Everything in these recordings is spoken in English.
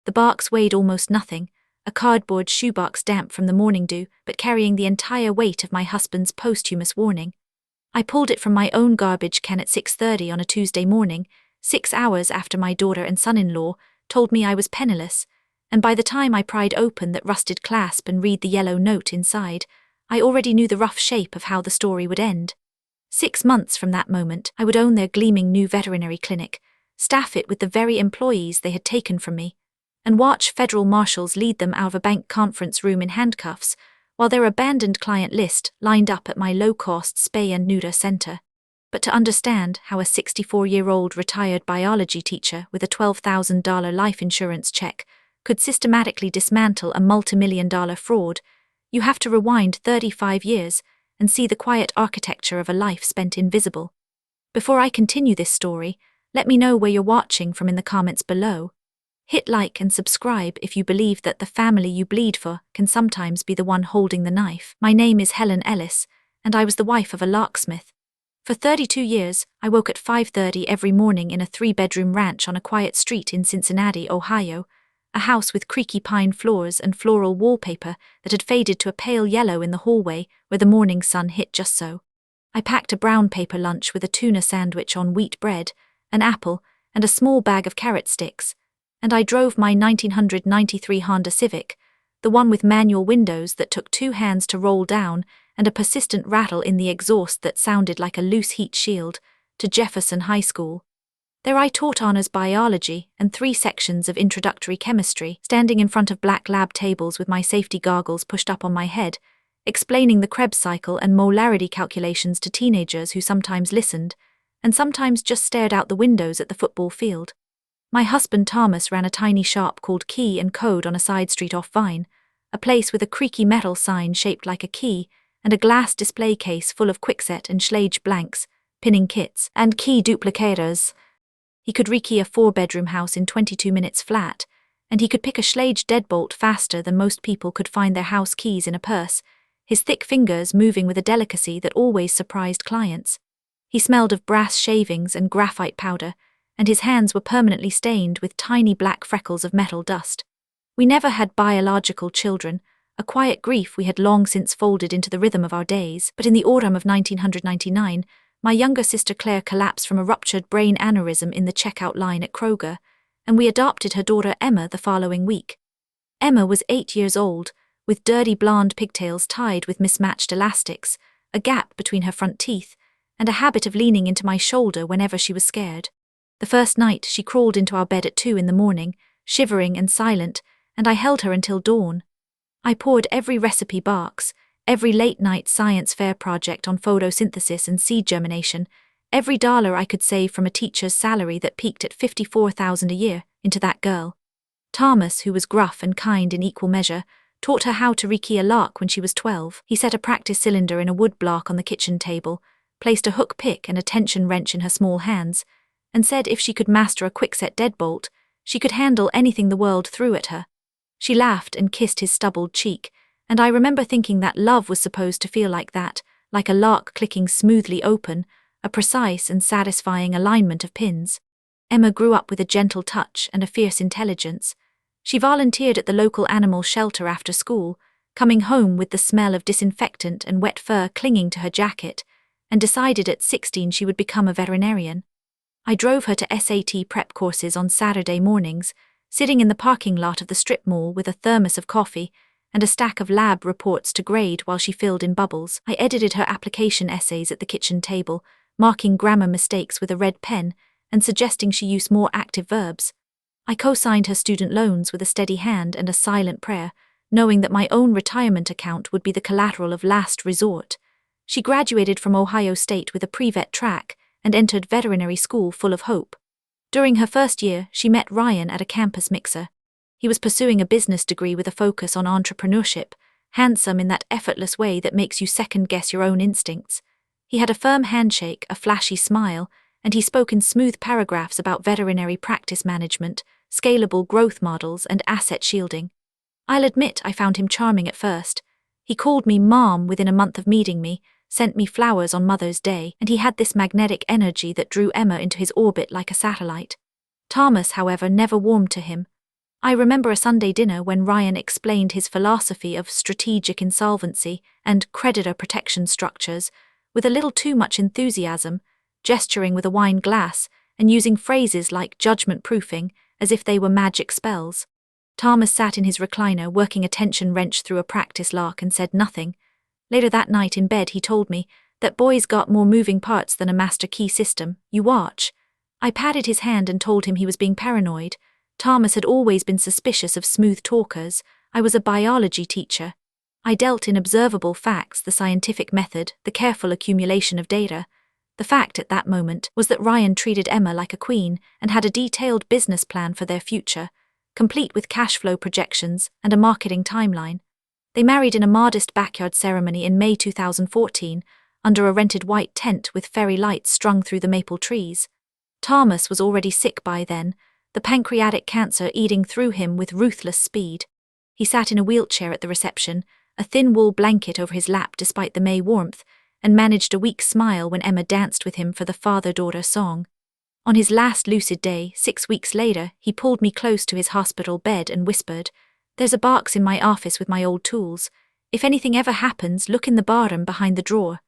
The barks weighed almost nothing, a cardboard shoebox damp from the morning dew, but carrying the entire weight of my husband's posthumous warning. I pulled it from my own garbage can at 6:30 on a Tuesday morning, 6 hours after my daughter and son-in-law told me I was penniless, and by the time I pried open that rusted clasp and read the yellow note inside, I already knew the rough shape of how the story would end. 6 months from that moment, I would own their gleaming new veterinary clinic, staff it with the very employees they had taken from me, and watch federal marshals lead them out of a bank conference room in handcuffs, while their abandoned client list lined up at my low-cost spay and neuter center. But to understand how a 64-year-old retired biology teacher with a $12,000 life insurance check could systematically dismantle a multimillion-dollar fraud, you have to rewind 35 years and see the quiet architecture of a life spent invisible. Before I continue this story, let me know where you're watching from in the comments below. Hit like and subscribe if you believe that the family you bleed for can sometimes be the one holding the knife. My name is Helen Ellis, and I was the wife of a locksmith. For 32 years, I woke at 5:30 every morning in a 3-bedroom ranch on a quiet street in Cincinnati, Ohio, a house with creaky pine floors and floral wallpaper that had faded to a pale yellow in the hallway where the morning sun hit just so. I packed a brown paper lunch with a tuna sandwich on wheat bread, an apple, and a small bag of carrot sticks, and I drove my 1993 Honda Civic, the one with manual windows that took 2 hands to roll down and a persistent rattle in the exhaust that sounded like a loose heat shield, to Jefferson High School. There I taught honors biology and 3 sections of introductory chemistry, standing in front of black lab tables with my safety goggles pushed up on my head, explaining the Krebs cycle and molarity calculations to teenagers who sometimes listened, and sometimes just stared out the windows at the football field. My husband Thomas ran a tiny shop called Key and Code on a side street off Vine, a place with a creaky metal sign shaped like a key, and a glass display case full of Quickset and Schlage blanks, pinning kits, and key duplicators. He could rekey a 4-bedroom house in 22 minutes flat, and he could pick a Schlage deadbolt faster than most people could find their house keys in a purse, his thick fingers moving with a delicacy that always surprised clients. He smelled of brass shavings and graphite powder, and his hands were permanently stained with tiny black freckles of metal dust. We never had biological children, a quiet grief we had long since folded into the rhythm of our days, but in the autumn of 1999, my younger sister Claire collapsed from a ruptured brain aneurysm in the checkout line at Kroger, and we adopted her daughter Emma the following week. Emma was 8 years old, with dirty blonde pigtails tied with mismatched elastics, a gap between her front teeth, and a habit of leaning into my shoulder whenever she was scared. The first night she crawled into our bed at 2 in the morning, shivering and silent, and I held her until dawn. I poured every recipe box, every late-night science fair project on photosynthesis and seed germination, every dollar I could save from a teacher's salary that peaked at $54,000 a year, into that girl. Thomas, who was gruff and kind in equal measure, taught her how to rekey a lock when she was 12. He set a practice cylinder in a wood block on the kitchen table, placed a hook pick and a tension wrench in her small hands, and said if she could master a Quickset deadbolt, she could handle anything the world threw at her. She laughed and kissed his stubbled cheek, and I remember thinking that love was supposed to feel like that, like a lock clicking smoothly open, a precise and satisfying alignment of pins. Emma grew up with a gentle touch and a fierce intelligence. She volunteered at the local animal shelter after school, coming home with the smell of disinfectant and wet fur clinging to her jacket, and decided at 16 she would become a veterinarian. I drove her to SAT prep courses on Saturday mornings, sitting in the parking lot of the strip mall with a thermos of coffee and a stack of lab reports to grade while she filled in bubbles. I edited her application essays at the kitchen table, marking grammar mistakes with a red pen and suggesting she use more active verbs. I co-signed her student loans with a steady hand and a silent prayer, knowing that my own retirement account would be the collateral of last resort. She graduated from Ohio State with a pre-vet track and entered veterinary school full of hope. During her first year, she met Ryan at a campus mixer. He was pursuing a business degree with a focus on entrepreneurship, handsome in that effortless way that makes you second-guess your own instincts. He had a firm handshake, a flashy smile, and he spoke in smooth paragraphs about veterinary practice management, scalable growth models, and asset shielding. I'll admit I found him charming at first. He called me Mom within a month of meeting me, sent me flowers on Mother's Day, and he had this magnetic energy that drew Emma into his orbit like a satellite. Thomas, however, never warmed to him. I remember a Sunday dinner when Ryan explained his philosophy of strategic insolvency and creditor protection structures with a little too much enthusiasm, gesturing with a wine glass and using phrases like judgment proofing as if they were magic spells. Thomas sat in his recliner working a tension wrench through a practice lock and said nothing. Later that night in bed he told me that boys got more moving parts than a master key system. You watch. I patted his hand and told him he was being paranoid. Thomas had always been suspicious of smooth talkers. I was a biology teacher. I dealt in observable facts, the scientific method, the careful accumulation of data. The fact at that moment was that Ryan treated Emma like a queen and had a detailed business plan for their future, complete with cash flow projections and a marketing timeline. They married in a modest backyard ceremony in May 2014, under a rented white tent with fairy lights strung through the maple trees. Thomas was already sick by then, the pancreatic cancer eating through him with ruthless speed. He sat in a wheelchair at the reception, a thin wool blanket over his lap despite the May warmth, and managed a weak smile when Emma danced with him for the father-daughter song. On his last lucid day, 6 weeks later, he pulled me close to his hospital bed and whispered, "There's a box in my office with my old tools. If anything ever happens, look in the bottom behind the drawer.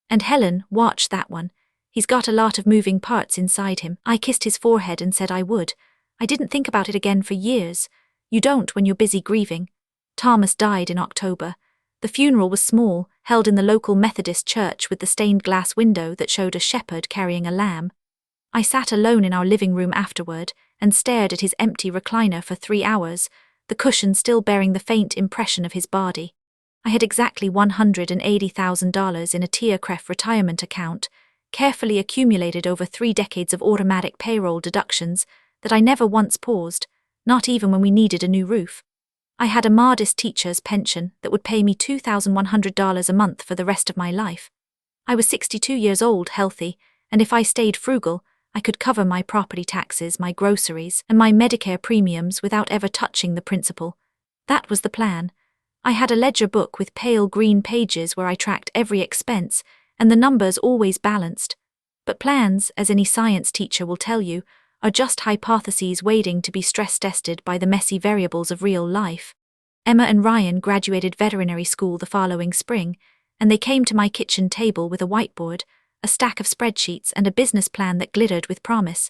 And Helen, watch that one. He's got a lot of moving parts inside him." I kissed his forehead and said I would. I didn't think about it again for years. You don't when you're busy grieving. Thomas died in October. The funeral was small, held in the local Methodist church with the stained glass window that showed a shepherd carrying a lamb. I sat alone in our living room afterward and stared at his empty recliner for 3 hours, the cushion still bearing the faint impression of his body. I had exactly $180,000 in a TIAA-CREF retirement account, carefully accumulated over 3 decades of automatic payroll deductions that I never once paused, not even when we needed a new roof. I had a modest teacher's pension that would pay me $2,100 a month for the rest of my life. I was 62 years old, healthy, and if I stayed frugal, I could cover my property taxes, my groceries, and my Medicare premiums without ever touching the principal. That was the plan. I had a ledger book with pale green pages where I tracked every expense, and the numbers always balanced. But plans, as any science teacher will tell you, are just hypotheses waiting to be stress-tested by the messy variables of real life. Emma and Ryan graduated veterinary school the following spring, and they came to my kitchen table with a whiteboard, a stack of spreadsheets, and a business plan that glittered with promise.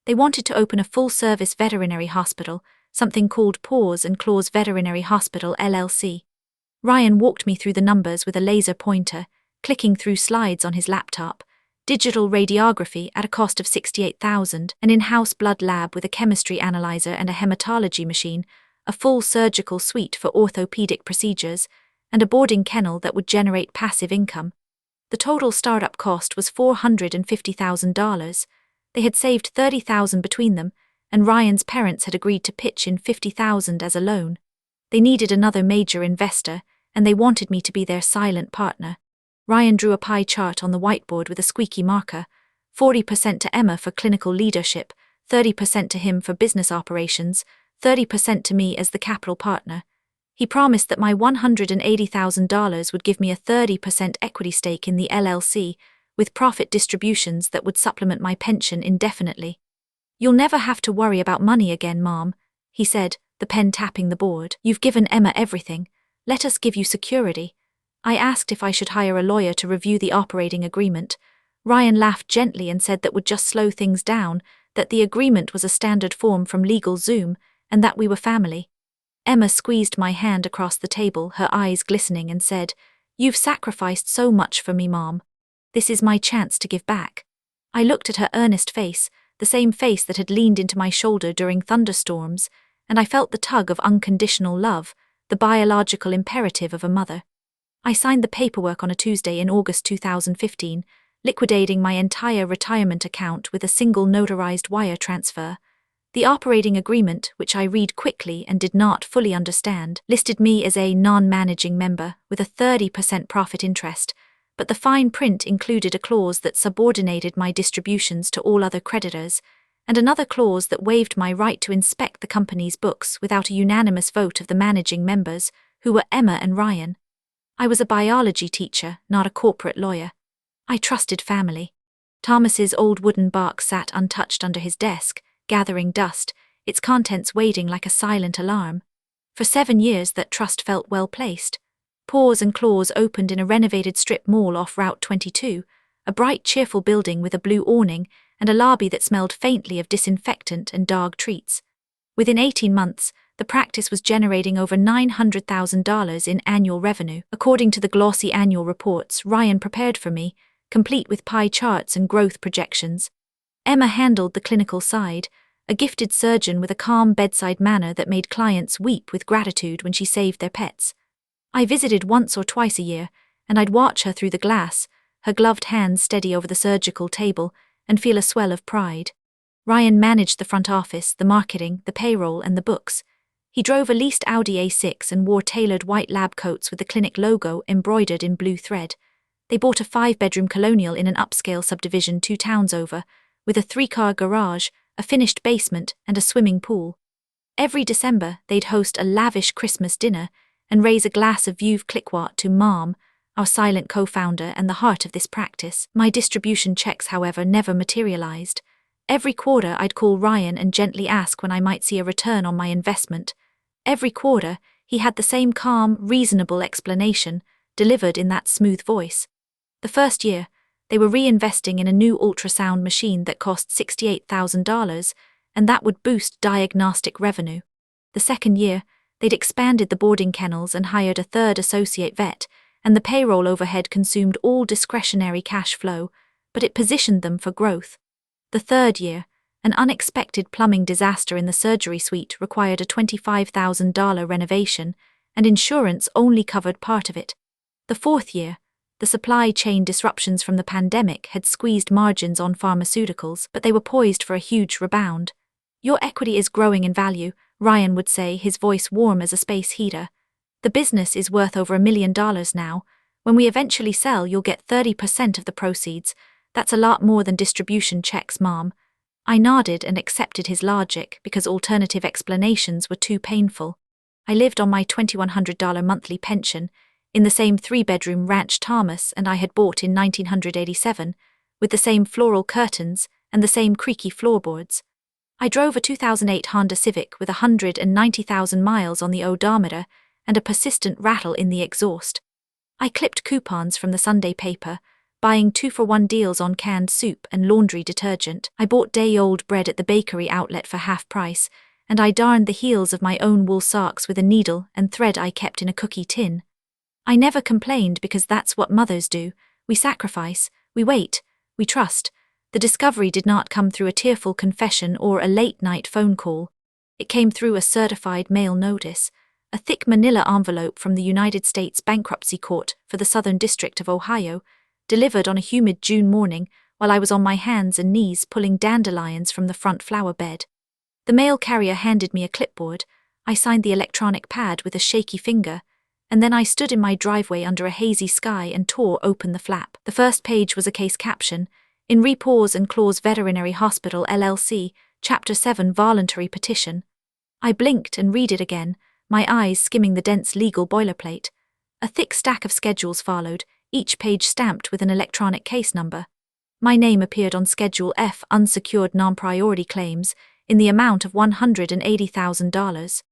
They wanted to open a full-service veterinary hospital, something called Paws and Claws Veterinary Hospital LLC. Ryan walked me through the numbers with a laser pointer, clicking through slides on his laptop. Digital radiography at a cost of $68,000, an in-house blood lab with a chemistry analyzer and a hematology machine, a full surgical suite for orthopedic procedures, and a boarding kennel that would generate passive income. The total startup cost was $450,000. They had saved $30,000 between them, and Ryan's parents had agreed to pitch in $50,000 as a loan. They needed another major investor, and they wanted me to be their silent partner. Ryan drew a pie chart on the whiteboard with a squeaky marker, 40% to Emma for clinical leadership, 30% to him for business operations, 30% to me as the capital partner. He promised that my $180,000 would give me a 30% equity stake in the LLC, with profit distributions that would supplement my pension indefinitely. "You'll never have to worry about money again, Mom," he said, the pen tapping the board. "You've given Emma everything. Let us give you security." I asked if I should hire a lawyer to review the operating agreement. Ryan laughed gently and said that would just slow things down, that the agreement was a standard form from LegalZoom, and that we were family. Emma squeezed my hand across the table, her eyes glistening, and said, "You've sacrificed so much for me, Mom. This is my chance to give back." I looked at her earnest face, the same face that had leaned into my shoulder during thunderstorms, and I felt the tug of unconditional love, the biological imperative of a mother. I signed the paperwork on a Tuesday in August 2015, liquidating my entire retirement account with a single notarized wire transfer. The operating agreement, which I read quickly and did not fully understand, listed me as a non-managing member with a 30% profit interest, but the fine print included a clause that subordinated my distributions to all other creditors, and another clause that waived my right to inspect the company's books without a unanimous vote of the managing members, who were Emma and Ryan. I was a biology teacher, not a corporate lawyer. I trusted family. Thomas's old wooden box sat untouched under his desk, gathering dust, its contents waiting like a silent alarm. For 7 years that trust felt well placed. Paws and Claws opened in a renovated strip mall off Route 22, a bright, cheerful building with a blue awning and a lobby that smelled faintly of disinfectant and dog treats. Within 18 months, the practice was generating over $900,000 in annual revenue, according to the glossy annual reports Ryan prepared for me, complete with pie charts and growth projections. Emma handled the clinical side, a gifted surgeon with a calm bedside manner that made clients weep with gratitude when she saved their pets. I visited once or twice a year, and I'd watch her through the glass, her gloved hands steady over the surgical table, and feel a swell of pride. Ryan managed the front office, the marketing, the payroll, and the books. He drove a leased Audi A6 and wore tailored white lab coats with the clinic logo embroidered in blue thread. They bought a 5-bedroom colonial in an upscale subdivision 2 towns over, with a 3-car garage, a finished basement, and a swimming pool. Every December, they'd host a lavish Christmas dinner and raise a glass of Veuve Clicquot to Mom, our silent co-founder and the heart of this practice. My distribution checks, however, never materialized. Every quarter, I'd call Ryan and gently ask when I might see a return on my investment. Every quarter, he had the same calm, reasonable explanation, delivered in that smooth voice. The first year, they were reinvesting in a new ultrasound machine that cost $68,000, and that would boost diagnostic revenue. The second year, they'd expanded the boarding kennels and hired a 3rd associate vet, and the payroll overhead consumed all discretionary cash flow, but it positioned them for growth. The third year, an unexpected plumbing disaster in the surgery suite required a $25,000 renovation, and insurance only covered part of it. The fourth year, the supply chain disruptions from the pandemic had squeezed margins on pharmaceuticals, but they were poised for a huge rebound. "Your equity is growing in value," Ryan would say, his voice warm as a space heater. "The business is worth over $1 million now. When we eventually sell, you'll get 30% of the proceeds. That's a lot more than distribution checks, Mom." I nodded and accepted his logic because alternative explanations were too painful. I lived on my $2,100 monthly pension, in the same 3-bedroom ranch Thomas and I had bought in 1987, with the same floral curtains and the same creaky floorboards. I drove a 2008 Honda Civic with 190,000 miles on the odometer and a persistent rattle in the exhaust. I clipped coupons from the Sunday paper, buying 2-for-1 deals on canned soup and laundry detergent. I bought day-old bread at the bakery outlet for half price, and I darned the heels of my own wool socks with a needle and thread I kept in a cookie tin. I never complained because that's what mothers do. We sacrifice, we wait, we trust. The discovery did not come through a tearful confession or a late-night phone call. It came through a certified mail notice, a thick manila envelope from the United States Bankruptcy Court for the Southern District of Ohio, delivered on a humid June morning while I was on my hands and knees pulling dandelions from the front flower bed. The mail carrier handed me a clipboard. I signed the electronic pad with a shaky finger, and then I stood in my driveway under a hazy sky and tore open the flap. The first page was a case caption, "In Paws and Claws Veterinary Hospital LLC, Chapter 7 Voluntary Petition." I blinked and read it again, my eyes skimming the dense legal boilerplate. A thick stack of schedules followed, each page stamped with an electronic case number. My name appeared on Schedule F, unsecured non-priority claims, in the amount of $180,000.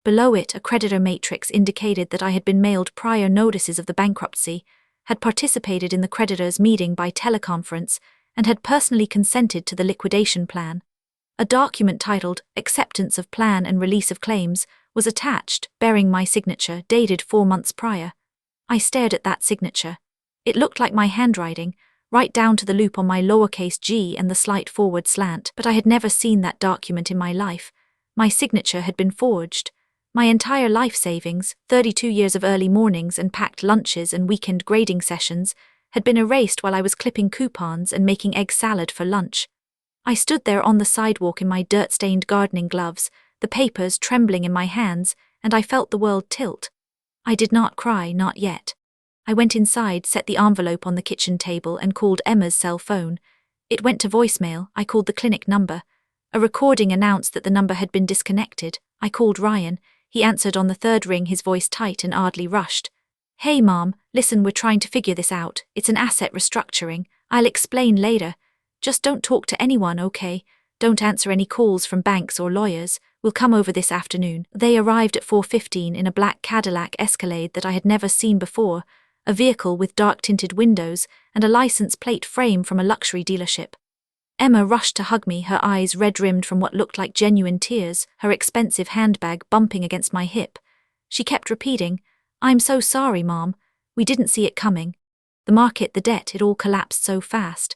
Below it, a creditor matrix indicated that I had been mailed prior notices of the bankruptcy, had participated in the creditors' meeting by teleconference, and had personally consented to the liquidation plan. A document titled Acceptance of Plan and Release of Claims was attached, bearing my signature, dated 4 months prior. I stared at that signature. It looked like my handwriting, right down to the loop on my lowercase g and the slight forward slant, but I had never seen that document in my life. My signature had been forged. My entire life savings, 32 years of early mornings and packed lunches and weekend grading sessions, had been erased while I was clipping coupons and making egg salad for lunch. I stood there on the sidewalk in my dirt-stained gardening gloves, the papers trembling in my hands, and I felt the world tilt. I did not cry, not yet. I went inside, set the envelope on the kitchen table, and called Emma's cell phone. It went to voicemail. I called the clinic number. A recording announced that the number had been disconnected. I called Ryan. He answered on the third ring, his voice tight and oddly rushed. "Hey, Mom, listen, we're trying to figure this out. It's an asset restructuring. I'll explain later. Just don't talk to anyone, okay? Don't answer any calls from banks or lawyers. We'll come over this afternoon. They arrived at 4:15 in a black Cadillac Escalade that I had never seen before, a vehicle with dark-tinted windows and a license plate frame from a luxury dealership. Emma rushed to hug me, her eyes red-rimmed from what looked like genuine tears, her expensive handbag bumping against my hip. She kept repeating, "I'm so sorry, Mom. We didn't see it coming. The market, the debt, it all collapsed so fast."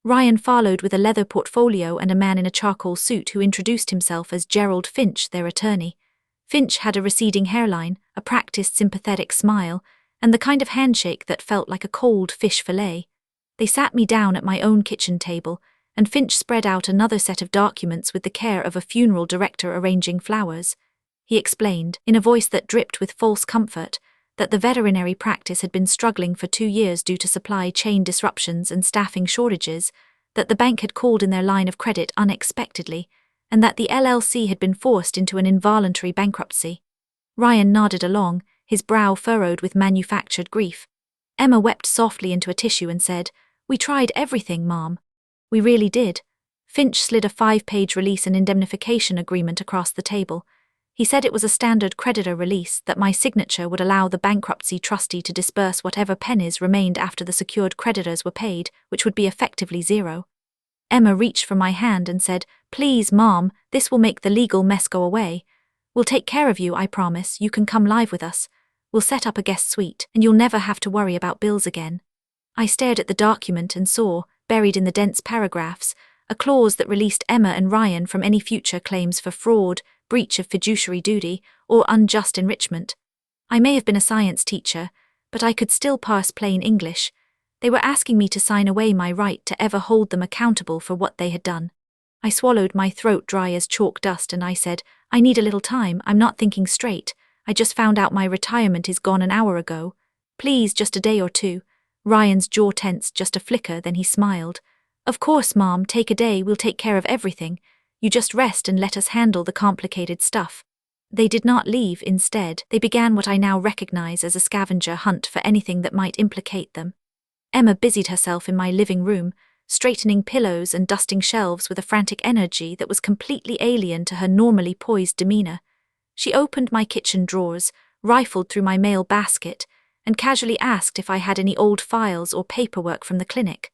Ryan followed with a leather portfolio and a man in a charcoal suit who introduced himself as Gerald Finch, their attorney. Finch had a receding hairline, a practiced sympathetic smile, and the kind of handshake that felt like a cold fish fillet. They sat me down at my own kitchen table, and Finch spread out another set of documents with the care of a funeral director arranging flowers. He explained, in a voice that dripped with false comfort, that the veterinary practice had been struggling for 2 years due to supply chain disruptions and staffing shortages, that the bank had called in their line of credit unexpectedly, and that the LLC had been forced into an involuntary bankruptcy. Ryan nodded along, his brow furrowed with manufactured grief. Emma wept softly into a tissue and said, "We tried everything, Mom. We really did." Finch slid a 5-page release and indemnification agreement across the table. He said it was a standard creditor release, that my signature would allow the bankruptcy trustee to disburse whatever pennies remained after the secured creditors were paid, which would be effectively zero. Emma reached for my hand and said, "Please, Mom, this will make the legal mess go away. We'll take care of you, I promise. You can come live with us. We'll set up a guest suite, and you'll never have to worry about bills again." I stared at the document and saw, buried in the dense paragraphs, a clause that released Emma and Ryan from any future claims for fraud, breach of fiduciary duty, or unjust enrichment. I may have been a science teacher, but I could still parse plain English. They were asking me to sign away my right to ever hold them accountable for what they had done. I swallowed, my throat dry as chalk dust, and I said, "I need a little time. I'm not thinking straight. I just found out my retirement is gone an hour ago. Please, just a day or two." Ryan's jaw tensed just a flicker, then he smiled. "Of course, Mom, take a day. We'll take care of everything. You just rest and let us handle the complicated stuff." They did not leave. Instead, they began what I now recognize as a scavenger hunt for anything that might implicate them. Emma busied herself in my living room, straightening pillows and dusting shelves with a frantic energy that was completely alien to her normally poised demeanor. She opened my kitchen drawers, rifled through my mail basket, and casually asked if I had any old files or paperwork from the clinic.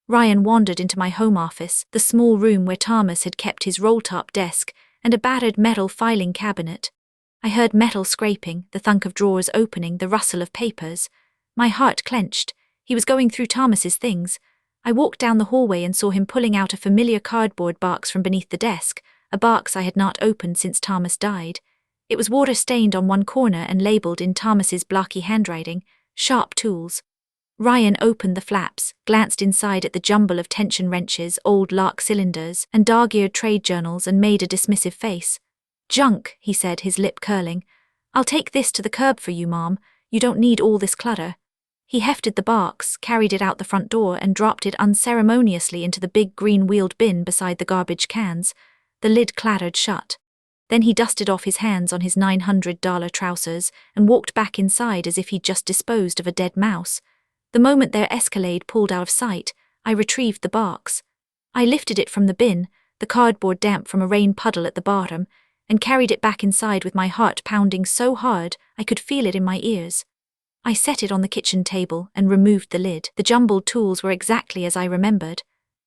Ryan wandered into my home office, the small room where Thomas had kept his roll-top desk and a battered metal filing cabinet. I heard metal scraping, the thunk of drawers opening, the rustle of papers. My heart clenched. He was going through Thomas's things. I walked down the hallway and saw him pulling out a familiar cardboard box from beneath the desk, a box I had not opened since Thomas died. It was water-stained on one corner and labelled in Thomas's blocky handwriting, "Sharp Tools." Ryan opened the flaps, glanced inside at the jumble of tension wrenches, old lark cylinders, and dog-eared trade journals, and made a dismissive face. "Junk," he said, his lip curling. "I'll take this to the curb for you, Mom. You don't need all this clutter." He hefted the box, carried it out the front door, and dropped it unceremoniously into the big green-wheeled bin beside the garbage cans. The lid clattered shut. Then he dusted off his hands on his $900 trousers and walked back inside as if he'd just disposed of a dead mouse. The moment their Escalade pulled out of sight, I retrieved the box. I lifted it from the bin, the cardboard damp from a rain puddle at the bottom, and carried it back inside with my heart pounding so hard I could feel it in my ears. I set it on the kitchen table and removed the lid. The jumbled tools were exactly as I remembered.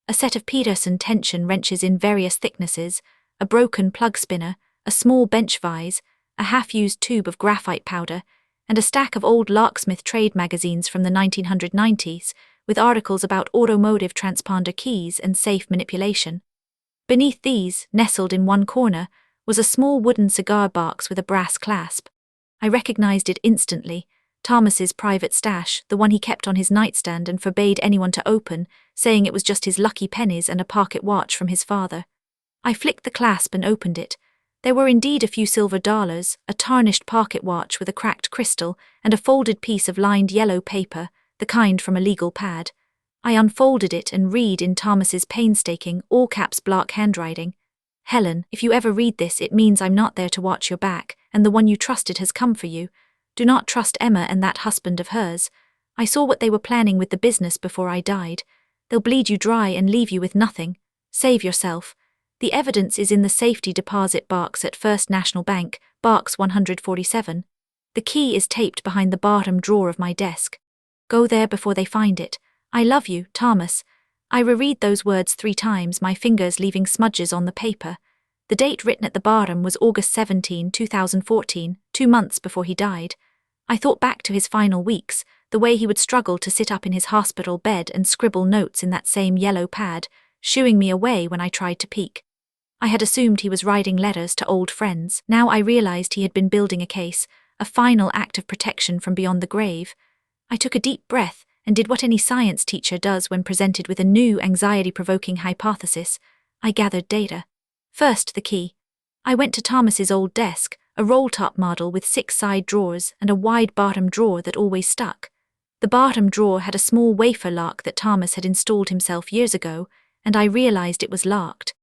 A set of Peterson tension wrenches in various thicknesses, a broken plug spinner, a small bench vise, a half-used tube of graphite powder, and a stack of old locksmith trade magazines from the 1990s, with articles about automotive transponder keys and safe manipulation. Beneath these, nestled in one corner, was a small wooden cigar box with a brass clasp. I recognized it instantly, Thomas's private stash, the one he kept on his nightstand and forbade anyone to open, saying it was just his lucky pennies and a pocket watch from his father. I flicked the clasp and opened it. There were indeed a few silver dollars, a tarnished pocket watch with a cracked crystal, and a folded piece of lined yellow paper, the kind from a legal pad. I unfolded it and read in Thomas's painstaking, all-caps block handwriting, "Helen, if you ever read this, it means I'm not there to watch your back, and the one you trusted has come for you. Do not trust Emma and that husband of hers. I saw what they were planning with the business before I died. They'll bleed you dry and leave you with nothing. Save yourself. The evidence is in the safety deposit box at First National Bank, box 147. The key is taped behind the bottom drawer of my desk. Go there before they find it. I love you, Thomas. I reread those words 3 times, my fingers leaving smudges on the paper. The date written at the bottom was August 17, 2014, 2 months before he died. I thought back to his final weeks, the way he would struggle to sit up in his hospital bed and scribble notes in that same yellow pad, shooing me away when I tried to peek. I had assumed he was writing letters to old friends. Now I realized he had been building a case, a final act of protection from beyond the grave. I took a deep breath and did what any science teacher does when presented with a new anxiety-provoking hypothesis. I gathered data. First, the key. I went to Thomas's old desk, a roll-top model with 6 side drawers and a wide bottom drawer that always stuck. The bottom drawer had a small wafer lock that Thomas had installed himself years ago, and I realized it was locked.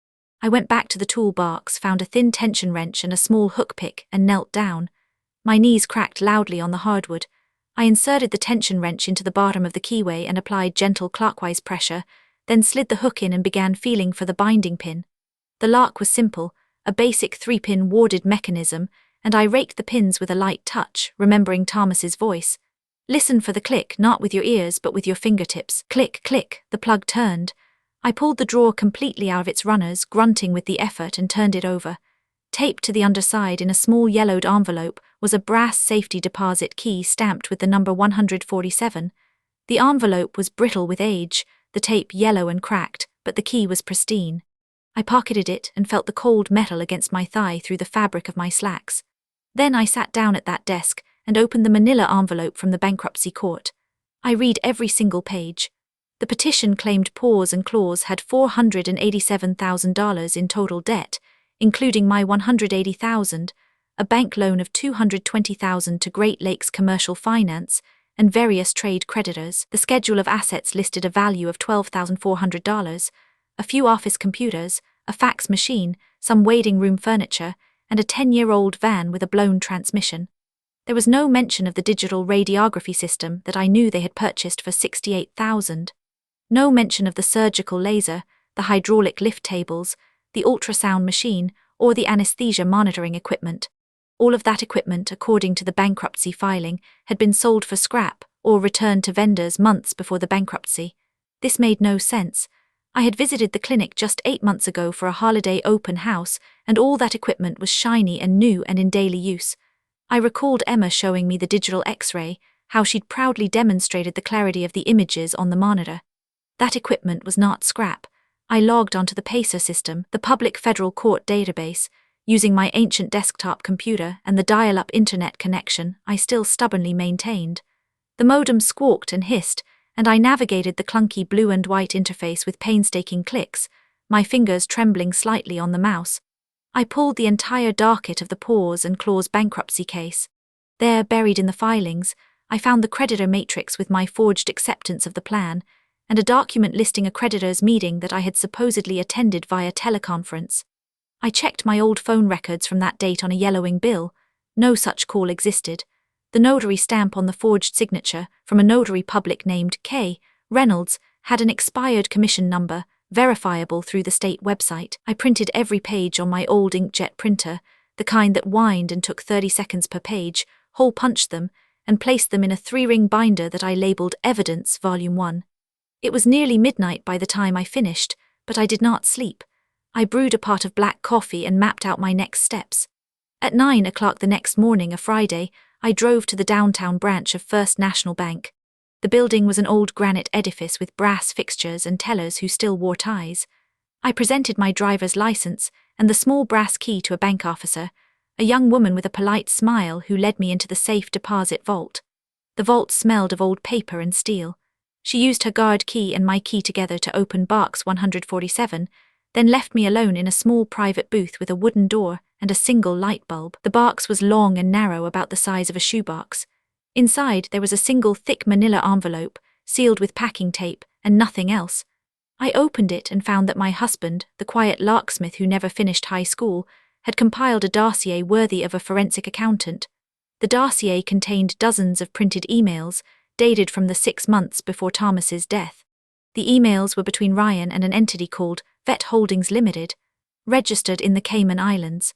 I went back to the toolbox, found a thin tension wrench and a small hook pick, and knelt down. My knees cracked loudly on the hardwood. I inserted the tension wrench into the bottom of the keyway and applied gentle clockwise pressure, then slid the hook in and began feeling for the binding pin. The lock was simple, a basic 3-pin warded mechanism, and I raked the pins with a light touch, remembering Thomas's voice. Listen for the click, not with your ears but with your fingertips. Click, click, the plug turned. I pulled the drawer completely out of its runners, grunting with the effort, and turned it over. Taped to the underside in a small yellowed envelope was a brass safety deposit key stamped with the number 147. The envelope was brittle with age, the tape yellow and cracked, but the key was pristine. I pocketed it and felt the cold metal against my thigh through the fabric of my slacks. Then I sat down at that desk and opened the manila envelope from the bankruptcy court. I read every single page. The petition claimed Paws and Claws had $487,000 in total debt, including my $180,000, a bank loan of $220,000 to Great Lakes Commercial Finance, and various trade creditors. The schedule of assets listed a value of $12,400, a few office computers, a fax machine, some waiting room furniture, and a 10-year-old van with a blown transmission. There was no mention of the digital radiography system that I knew they had purchased for $68,000. No mention of the surgical laser, the hydraulic lift tables, the ultrasound machine, or the anesthesia monitoring equipment. All of that equipment, according to the bankruptcy filing, had been sold for scrap or returned to vendors months before the bankruptcy. This made no sense. I had visited the clinic just 8 months ago for a holiday open house, and all that equipment was shiny and new and in daily use. I recalled Emma showing me the digital X-ray, how she'd proudly demonstrated the clarity of the images on the monitor. That equipment was not scrap. I logged onto the PACER system, the public federal court database, using my ancient desktop computer and the dial-up internet connection I still stubbornly maintained. The modem squawked and hissed, and I navigated the clunky blue and white interface with painstaking clicks, my fingers trembling slightly on the mouse. I pulled the entire docket of the Paws and Claws bankruptcy case. There, buried in the filings, I found the creditor matrix with my forged acceptance of the plan, and a document listing a creditor's meeting that I had supposedly attended via teleconference. I checked my old phone records from that date on a yellowing bill. No such call existed. The notary stamp on the forged signature, from a notary public named K. Reynolds, had an expired commission number, verifiable through the state website. I printed every page on my old inkjet printer, the kind that whined and took 30 seconds per page, hole-punched them, and placed them in a 3-ring binder that I labeled Evidence Volume 1. It was nearly midnight by the time I finished, but I did not sleep. I brewed a pot of black coffee and mapped out my next steps. At 9 o'clock the next morning, a Friday, I drove to the downtown branch of First National Bank. The building was an old granite edifice with brass fixtures and tellers who still wore ties. I presented my driver's license and the small brass key to a bank officer, a young woman with a polite smile who led me into the safe deposit vault. The vault smelled of old paper and steel. She used her guard key and my key together to open box 147, then left me alone in a small private booth with a wooden door and a single light bulb. The box was long and narrow, about the size of a shoebox. Inside there was a single thick manila envelope, sealed with packing tape, and nothing else. I opened it and found that my husband, the quiet locksmith who never finished high school, had compiled a dossier worthy of a forensic accountant. The dossier contained dozens of printed emails, dated from the 6 months before Thomas's death. The emails were between Ryan and an entity called Vet Holdings Limited. registered in the Cayman Islands.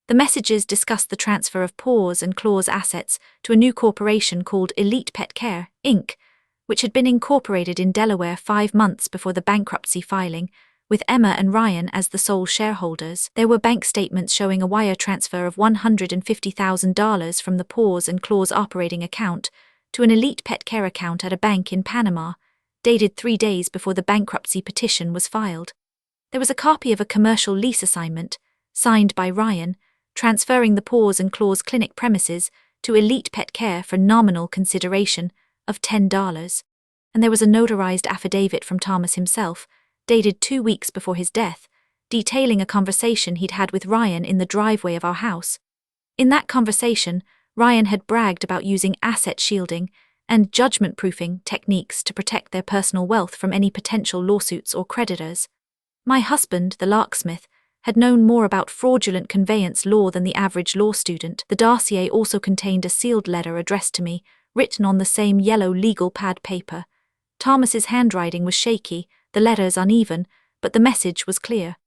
The messages discussed the transfer of pause and clause assets to a new corporation called Elite Pet Care, Inc., which had been incorporated in Delaware 5 months before the bankruptcy filing, with Emma and Ryan as the sole shareholders. There were bank statements showing a wire transfer of $150,000 from the pause and clause operating account to an Elite Pet Care account at a bank in Panama, dated 3 days before the bankruptcy petition was filed. There was a copy of a commercial lease assignment, signed by Ryan, transferring the pause and clause clinic premises to Elite Pet Care for nominal consideration of $10. And there was a notarized affidavit from Thomas himself, dated 2 weeks before his death, detailing a conversation he'd had with Ryan in the driveway of our house. In that conversation, Ryan had bragged about using asset shielding and judgment-proofing techniques to protect their personal wealth from any potential lawsuits or creditors. My husband, the locksmith, had known more about fraudulent conveyance law than the average law student. The dossier also contained a sealed letter addressed to me, written on the same yellow legal pad paper. Thomas's handwriting was shaky, the letters uneven, but the message was clear.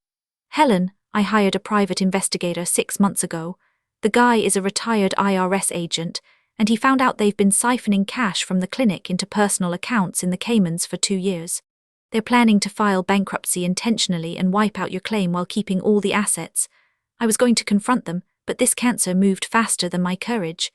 Helen, I hired a private investigator 6 months ago. The guy is a retired IRS agent, and he found out they've been siphoning cash from the clinic into personal accounts in the Caymans for 2 years. They're planning to file bankruptcy intentionally and wipe out your claim while keeping all the assets. I was going to confront them, but this cancer moved faster than my courage.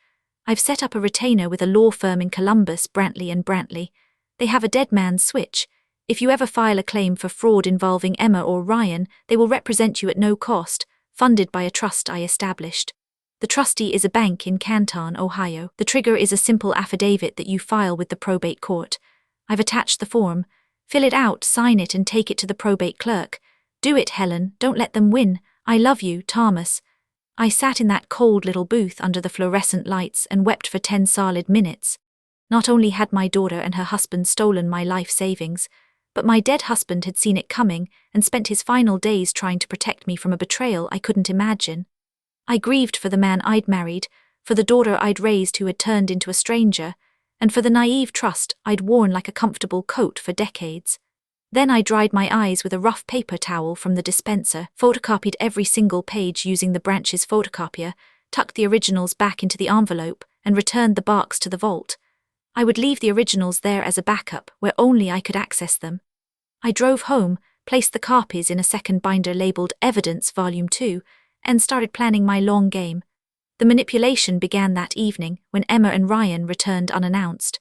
I've set up a retainer with a law firm in Columbus, Brantley & Brantley. They have a dead man's switch. If you ever file a claim for fraud involving Emma or Ryan, they will represent you at no cost, funded by a trust I established. The trustee is a bank in Canton, Ohio. The trigger is a simple affidavit that you file with the probate court. I've attached the form. Fill it out, sign it, and take it to the probate clerk. Do it, Helen, don't let them win. I love you, Thomas. I sat in that cold little booth under the fluorescent lights and wept for 10 solid minutes. Not only had my daughter and her husband stolen my life savings, but my dead husband had seen it coming and spent his final days trying to protect me from a betrayal I couldn't imagine. I grieved for the man I'd married, for the daughter I'd raised who had turned into a stranger, and for the naive trust I'd worn like a comfortable coat for decades. Then I dried my eyes with a rough paper towel from the dispenser, photocopied every single page using the branch's photocopier, tucked the originals back into the envelope, and returned the box to the vault. I would leave the originals there as a backup, where only I could access them. I drove home, placed the copies in a second binder labeled Evidence Volume 2, and started planning my long game. The manipulation began that evening, when Emma and Ryan returned unannounced.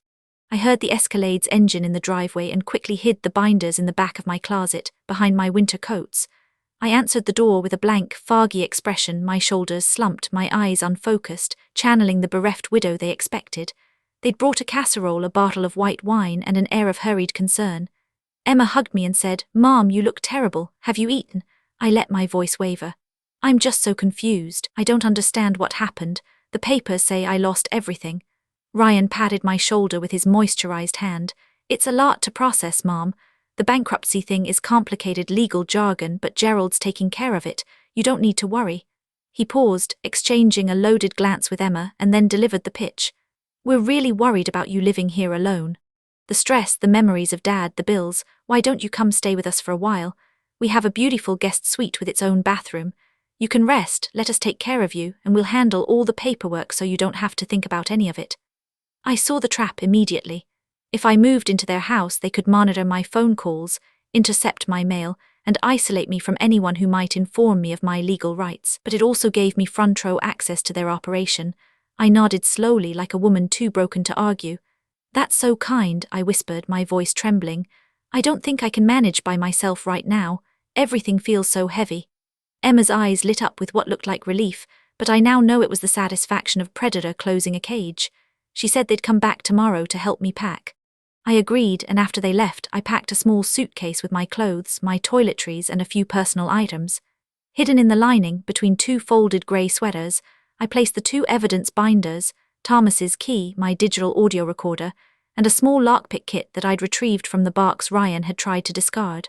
I heard the Escalade's engine in the driveway and quickly hid the binders in the back of my closet, behind my winter coats. I answered the door with a blank, foggy expression, my shoulders slumped, my eyes unfocused, channeling the bereft widow they expected. They'd brought a casserole, a bottle of white wine, and an air of hurried concern. Emma hugged me and said, "Mom, you look terrible. Have you eaten?" I let my voice waver. "I'm just so confused. I don't understand what happened. The papers say I lost everything." Ryan patted my shoulder with his moisturized hand. "It's a lot to process, Mom. The bankruptcy thing is complicated legal jargon, but Gerald's taking care of it. You don't need to worry." He paused, exchanging a loaded glance with Emma, and then delivered the pitch. "We're really worried about you living here alone. The stress, the memories of Dad, the bills. Why don't you come stay with us for a while? We have a beautiful guest suite with its own bathroom. You can rest, let us take care of you, and we'll handle all the paperwork so you don't have to think about any of it." I saw the trap immediately. If I moved into their house, they could monitor my phone calls, intercept my mail, and isolate me from anyone who might inform me of my legal rights. But it also gave me front row access to their operation. I nodded slowly, like a woman too broken to argue. "That's so kind," I whispered, my voice trembling. "I don't think I can manage by myself right now. Everything feels so heavy." Emma's eyes lit up with what looked like relief, but I now know it was the satisfaction of predator closing a cage. She said they'd come back tomorrow to help me pack. I agreed, and after they left, I packed a small suitcase with my clothes, my toiletries, and a few personal items. Hidden in the lining, between 2 folded grey sweaters, I placed the 2 evidence binders, Thomas's key, my digital audio recorder, and a small lockpick kit that I'd retrieved from the box Ryan had tried to discard.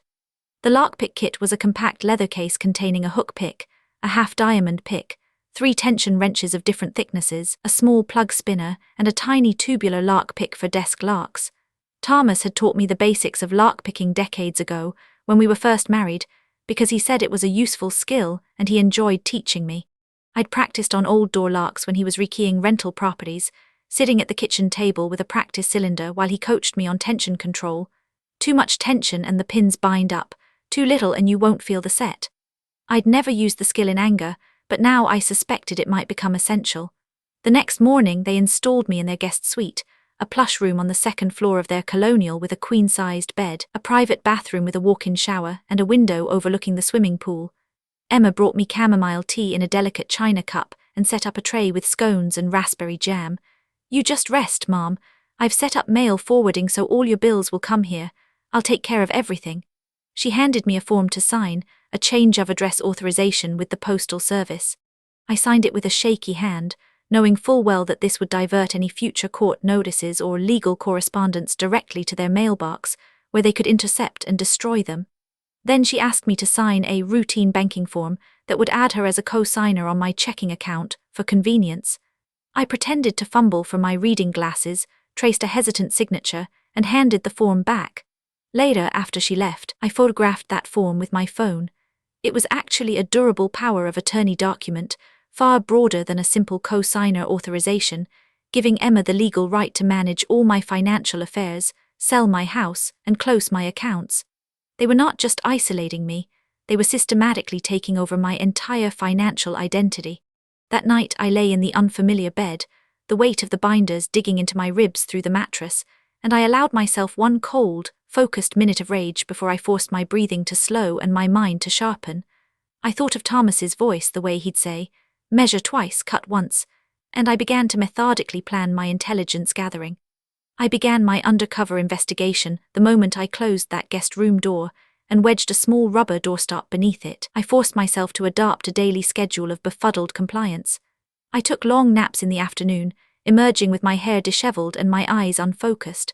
The lockpick kit was a compact leather case containing a hook pick, a half-diamond pick, 3 tension wrenches of different thicknesses, a small plug spinner, and a tiny tubular lock pick for desk locks. Thomas had taught me the basics of lockpicking decades ago, when we were first married, because he said it was a useful skill and he enjoyed teaching me. I'd practiced on old door locks when he was rekeying rental properties, sitting at the kitchen table with a practice cylinder while he coached me on tension control. Too much tension and the pins bind up, too little and you won't feel the set. I'd never used the skill in anger, but now I suspected it might become essential. The next morning they installed me in their guest suite, a plush room on the second floor of their colonial with a queen-sized bed, a private bathroom with a walk-in shower, and a window overlooking the swimming pool. Emma brought me chamomile tea in a delicate china cup and set up a tray with scones and raspberry jam. "You just rest, Mom. I've set up mail forwarding so all your bills will come here. I'll take care of everything." She handed me a form to sign, a change of address authorization with the postal service. I signed it with a shaky hand, knowing full well that this would divert any future court notices or legal correspondence directly to their mailbox, where they could intercept and destroy them. Then she asked me to sign a routine banking form that would add her as a co-signer on my checking account for convenience. I pretended to fumble for my reading glasses, traced a hesitant signature, and handed the form back. Later, after she left, I photographed that form with my phone. It was actually a durable power of attorney document, far broader than a simple co-signer authorization, giving Emma the legal right to manage all my financial affairs, sell my house, and close my accounts. They were not just isolating me, they were systematically taking over my entire financial identity. That night I lay in the unfamiliar bed, the weight of the binders digging into my ribs through the mattress, and I allowed myself one cold, focused minute of rage before I forced my breathing to slow and my mind to sharpen. I thought of Thomas's voice the way he'd say, "Measure twice, cut once," and I began to methodically plan my intelligence gathering. I began my undercover investigation the moment I closed that guest room door and wedged a small rubber doorstop beneath it. I forced myself to adopt a daily schedule of befuddled compliance. I took long naps in the afternoon, emerging with my hair disheveled and my eyes unfocused.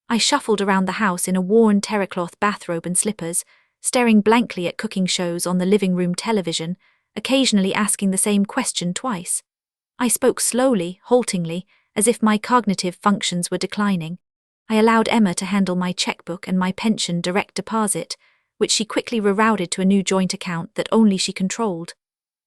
I shuffled around the house in a worn terracloth bathrobe and slippers, staring blankly at cooking shows on the living room television, occasionally asking the same question twice. I spoke slowly, haltingly, as if my cognitive functions were declining. I allowed Emma to handle my checkbook and my pension direct deposit, which she quickly rerouted to a new joint account that only she controlled.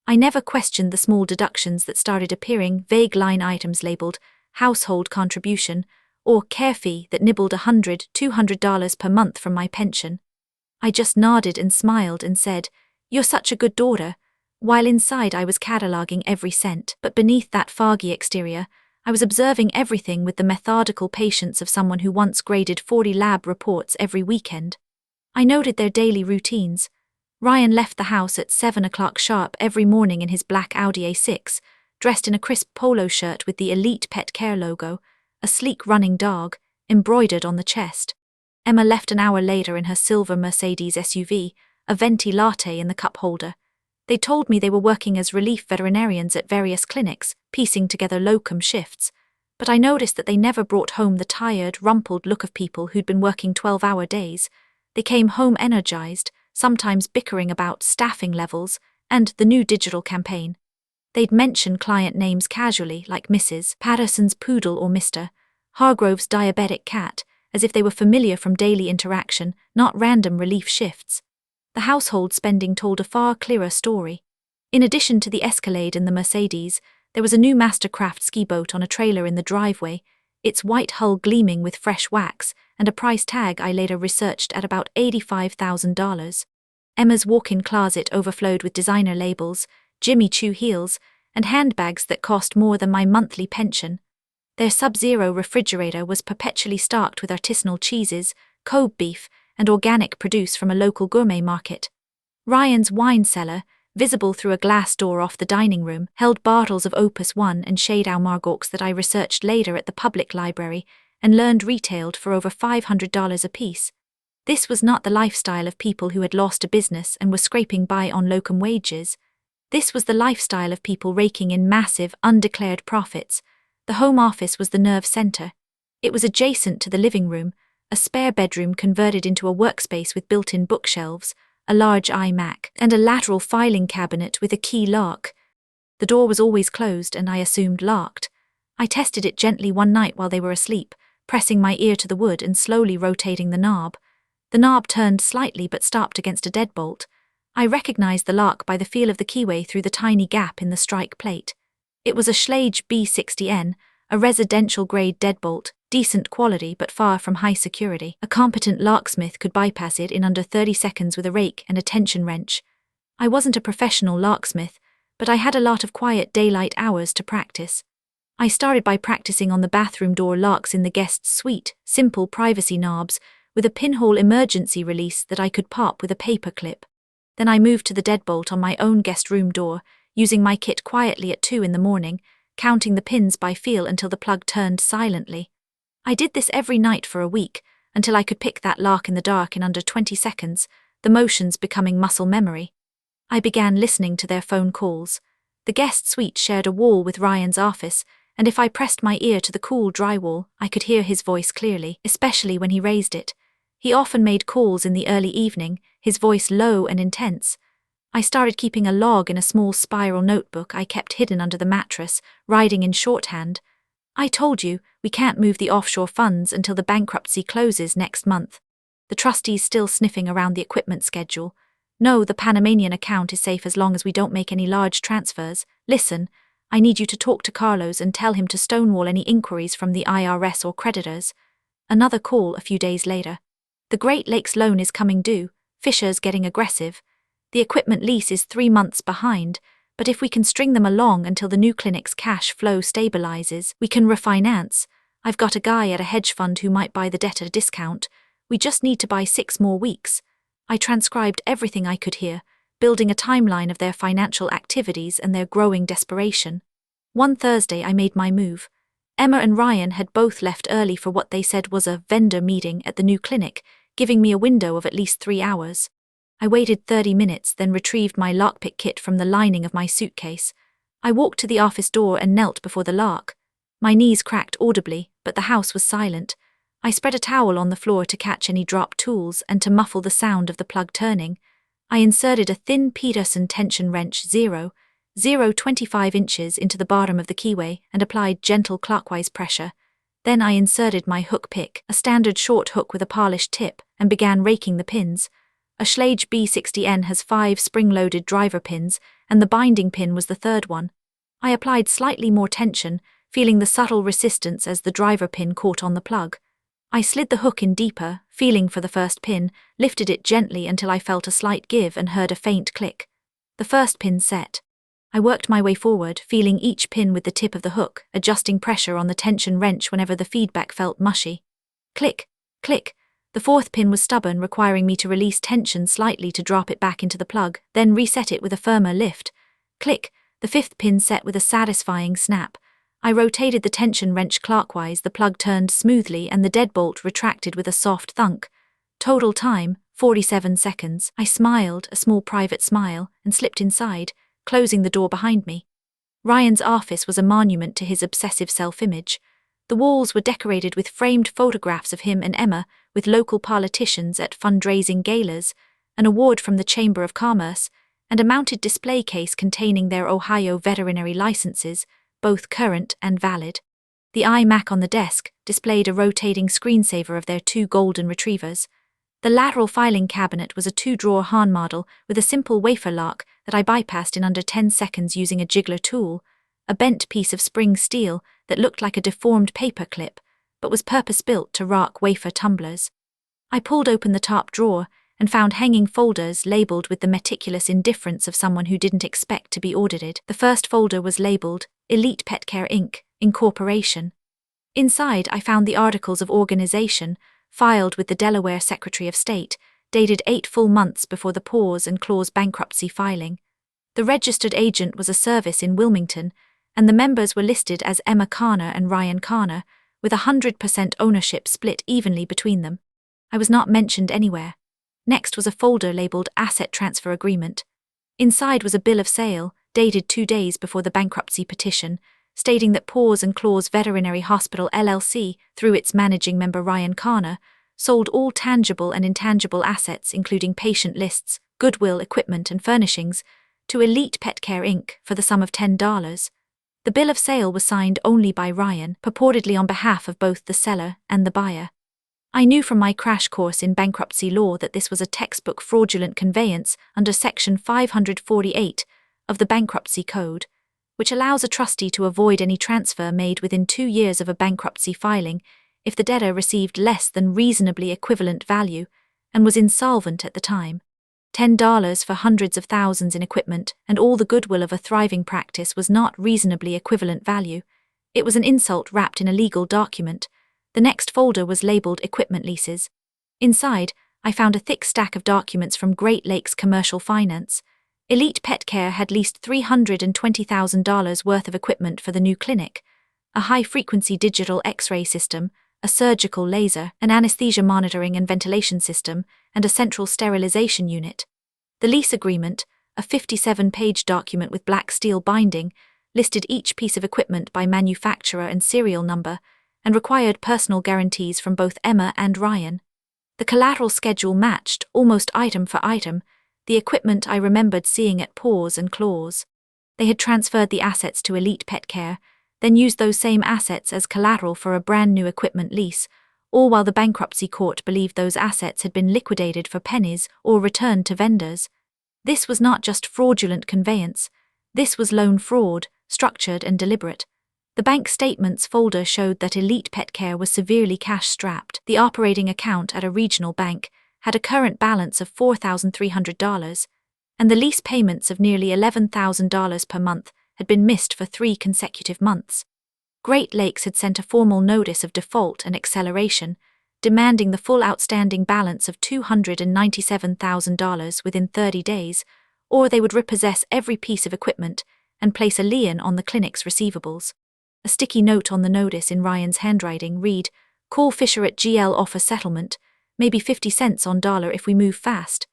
I never questioned the small deductions that started appearing, vague line items labeled household contribution or care fee that nibbled $100, $200 per month from my pension. I just nodded and smiled and said, "You're such a good daughter," while inside I was cataloging every cent, but beneath that foggy exterior, I was observing everything with the methodical patience of someone who once graded 40 lab reports every weekend. I noted their daily routines. Ryan left the house at 7 o'clock sharp every morning in his black Audi A6, dressed in a crisp polo shirt with the Elite Pet Care logo, a sleek running dog, embroidered on the chest. Emma left an hour later in her silver Mercedes SUV, a venti latte in the cup holder. They told me they were working as relief veterinarians at various clinics, piecing together locum shifts, but I noticed that they never brought home the tired, rumpled look of people who'd been working 12-hour days. They came home energized, sometimes bickering about staffing levels and the new digital campaign. They'd mention client names casually, like Mrs. Patterson's poodle or Mr. Hargrove's diabetic cat, as if they were familiar from daily interaction, not random relief shifts. The household spending told a far clearer story. In addition to the Escalade and the Mercedes, there was a new Mastercraft ski boat on a trailer in the driveway, its white hull gleaming with fresh wax, and a price tag I later researched at about $85,000. Emma's walk-in closet overflowed with designer labels, Jimmy Choo heels, and handbags that cost more than my monthly pension. Their Sub-Zero refrigerator was perpetually stocked with artisanal cheeses, Kobe beef, and organic produce from a local gourmet market. Ryan's wine cellar, visible through a glass door off the dining room, held bottles of Opus 1 and Shade Au Margaux that I researched later at the public library and learned retailed for over $500 apiece. This was not the lifestyle of people who had lost a business and were scraping by on locum wages. This was the lifestyle of people raking in massive, undeclared profits. The home office was the nerve center. It was adjacent to the living room, a spare bedroom converted into a workspace with built-in bookshelves, a large iMac, and a lateral filing cabinet with a key lock. The door was always closed and I assumed locked. I tested it gently one night while they were asleep, pressing my ear to the wood and slowly rotating the knob. The knob turned slightly but stopped against a deadbolt. I recognized the lock by the feel of the keyway through the tiny gap in the strike plate. It was a Schlage B60N, a residential-grade deadbolt, decent quality but far from high security. A competent locksmith could bypass it in under 30 seconds with a rake and a tension wrench. I wasn't a professional locksmith, but I had a lot of quiet daylight hours to practice. I started by practicing on the bathroom door locks in the guest's suite, simple privacy knobs, with a pinhole emergency release that I could pop with a paper clip. Then I moved to the deadbolt on my own guest room door, using my kit quietly at 2 a.m, counting the pins by feel until the plug turned silently. I did this every night for a week, until I could pick that lock in the dark in under 20 seconds, the motions becoming muscle memory. I began listening to their phone calls. The guest suite shared a wall with Ryan's office, and if I pressed my ear to the cool drywall, I could hear his voice clearly, especially when he raised it. He often made calls in the early evening, his voice low and intense. I started keeping a log in a small spiral notebook I kept hidden under the mattress, writing in shorthand. I told you, we can't move the offshore funds until the bankruptcy closes next month. The trustee's still sniffing around the equipment schedule. No, the Panamanian account is safe as long as we don't make any large transfers. Listen, I need you to talk to Carlos and tell him to stonewall any inquiries from the IRS or creditors. Another call a few days later. The Great Lakes loan is coming due. Fisher's getting aggressive. The equipment lease is 3 months behind, but if we can string them along until the new clinic's cash flow stabilizes, we can refinance. I've got a guy at a hedge fund who might buy the debt at a discount. We just need to buy 6 more weeks. I transcribed everything I could hear, building a timeline of their financial activities and their growing desperation. One Thursday I made my move. Emma and Ryan had both left early for what they said was a vendor meeting at the new clinic, giving me a window of at least 3 hours. I waited 30 minutes, then retrieved my lockpick kit from the lining of my suitcase. I walked to the office door and knelt before the lock. My knees cracked audibly, but the house was silent. I spread a towel on the floor to catch any dropped tools and to muffle the sound of the plug turning. I inserted a thin Peterson tension wrench 0.25 inches into the bottom of the keyway and applied gentle clockwise pressure. Then I inserted my hook pick, a standard short hook with a polished tip, and began raking the pins. A Schlage B60N has 5 spring-loaded driver pins, and the binding pin was the third one. I applied slightly more tension, feeling the subtle resistance as the driver pin caught on the plug. I slid the hook in deeper, feeling for the first pin, lifted it gently until I felt a slight give and heard a faint click. The first pin set. I worked my way forward, feeling each pin with the tip of the hook, adjusting pressure on the tension wrench whenever the feedback felt mushy. Click, click. The fourth pin was stubborn, requiring me to release tension slightly to drop it back into the plug, then reset it with a firmer lift. Click. The fifth pin set with a satisfying snap. I rotated the tension wrench clockwise, the plug turned smoothly, and the deadbolt retracted with a soft thunk. Total time, 47 seconds. I smiled, a small private smile, and slipped inside, closing the door behind me. Ryan's office was a monument to his obsessive self-image. The walls were decorated with framed photographs of him and Emma, with local politicians at fundraising galas, an award from the Chamber of Commerce, and a mounted display case containing their Ohio veterinary licenses, both current and valid. The iMac on the desk displayed a rotating screensaver of their 2 golden retrievers. The lateral filing cabinet was a 2-drawer Hahn model with a simple wafer lock that I bypassed in under 10 seconds using a jiggler tool, a bent piece of spring steel that looked like a deformed paper clip, but was purpose-built to rock wafer tumblers. I pulled open the top drawer and found hanging folders labeled with the meticulous indifference of someone who didn't expect to be audited. The first folder was labeled Elite Pet Care Inc., Incorporation. Inside, I found the articles of organization, filed with the Delaware Secretary of State, dated 8 full months before the pause and clause bankruptcy filing. The registered agent was a service in Wilmington, and the members were listed as Emma Carner and Ryan Carner, with 100% ownership split evenly between them. I was not mentioned anywhere. Next was a folder labeled Asset Transfer Agreement. Inside was a bill of sale, dated 2 days before the bankruptcy petition, stating that Paws and Claws Veterinary Hospital LLC, through its managing member Ryan Carner, sold all tangible and intangible assets including patient lists, goodwill, equipment and furnishings, to Elite Pet Care Inc. for the sum of $10. The bill of sale was signed only by Ryan, purportedly on behalf of both the seller and the buyer. I knew from my crash course in bankruptcy law that this was a textbook fraudulent conveyance under Section 548 of the Bankruptcy Code, which allows a trustee to avoid any transfer made within 2 years of a bankruptcy filing if the debtor received less than reasonably equivalent value and was insolvent at the time. $10 for hundreds of thousands in equipment and all the goodwill of a thriving practice was not reasonably equivalent value. It was an insult wrapped in a legal document. The next folder was labeled Equipment Leases. Inside, I found a thick stack of documents from Great Lakes Commercial Finance. Elite Pet Care had leased $320,000 worth of equipment for the new clinic, a high-frequency digital X-ray system, a surgical laser, an anesthesia monitoring and ventilation system, and a central sterilization unit. The lease agreement, a 57-page document with black steel binding, listed each piece of equipment by manufacturer and serial number, and required personal guarantees from both Emma and Ryan. The collateral schedule matched, almost item for item, the equipment I remembered seeing at Paws and Claws. They had transferred the assets to Elite Pet Care, then used those same assets as collateral for a brand new equipment lease, all while the bankruptcy court believed those assets had been liquidated for pennies or returned to vendors. This was not just fraudulent conveyance. This was loan fraud, structured and deliberate. The bank statements folder showed that Elite Pet Care was severely cash-strapped. The operating account at a regional bank had a current balance of $4,300, and the lease payments of nearly $11,000 per month had been missed for 3 consecutive months. Great Lakes had sent a formal notice of default and acceleration, demanding the full outstanding balance of $297,000 within 30 days, or they would repossess every piece of equipment and place a lien on the clinic's receivables. A sticky note on the notice in Ryan's handwriting read, "Call Fisher at GL, offer settlement, maybe 50 cents on dollar if we move fast."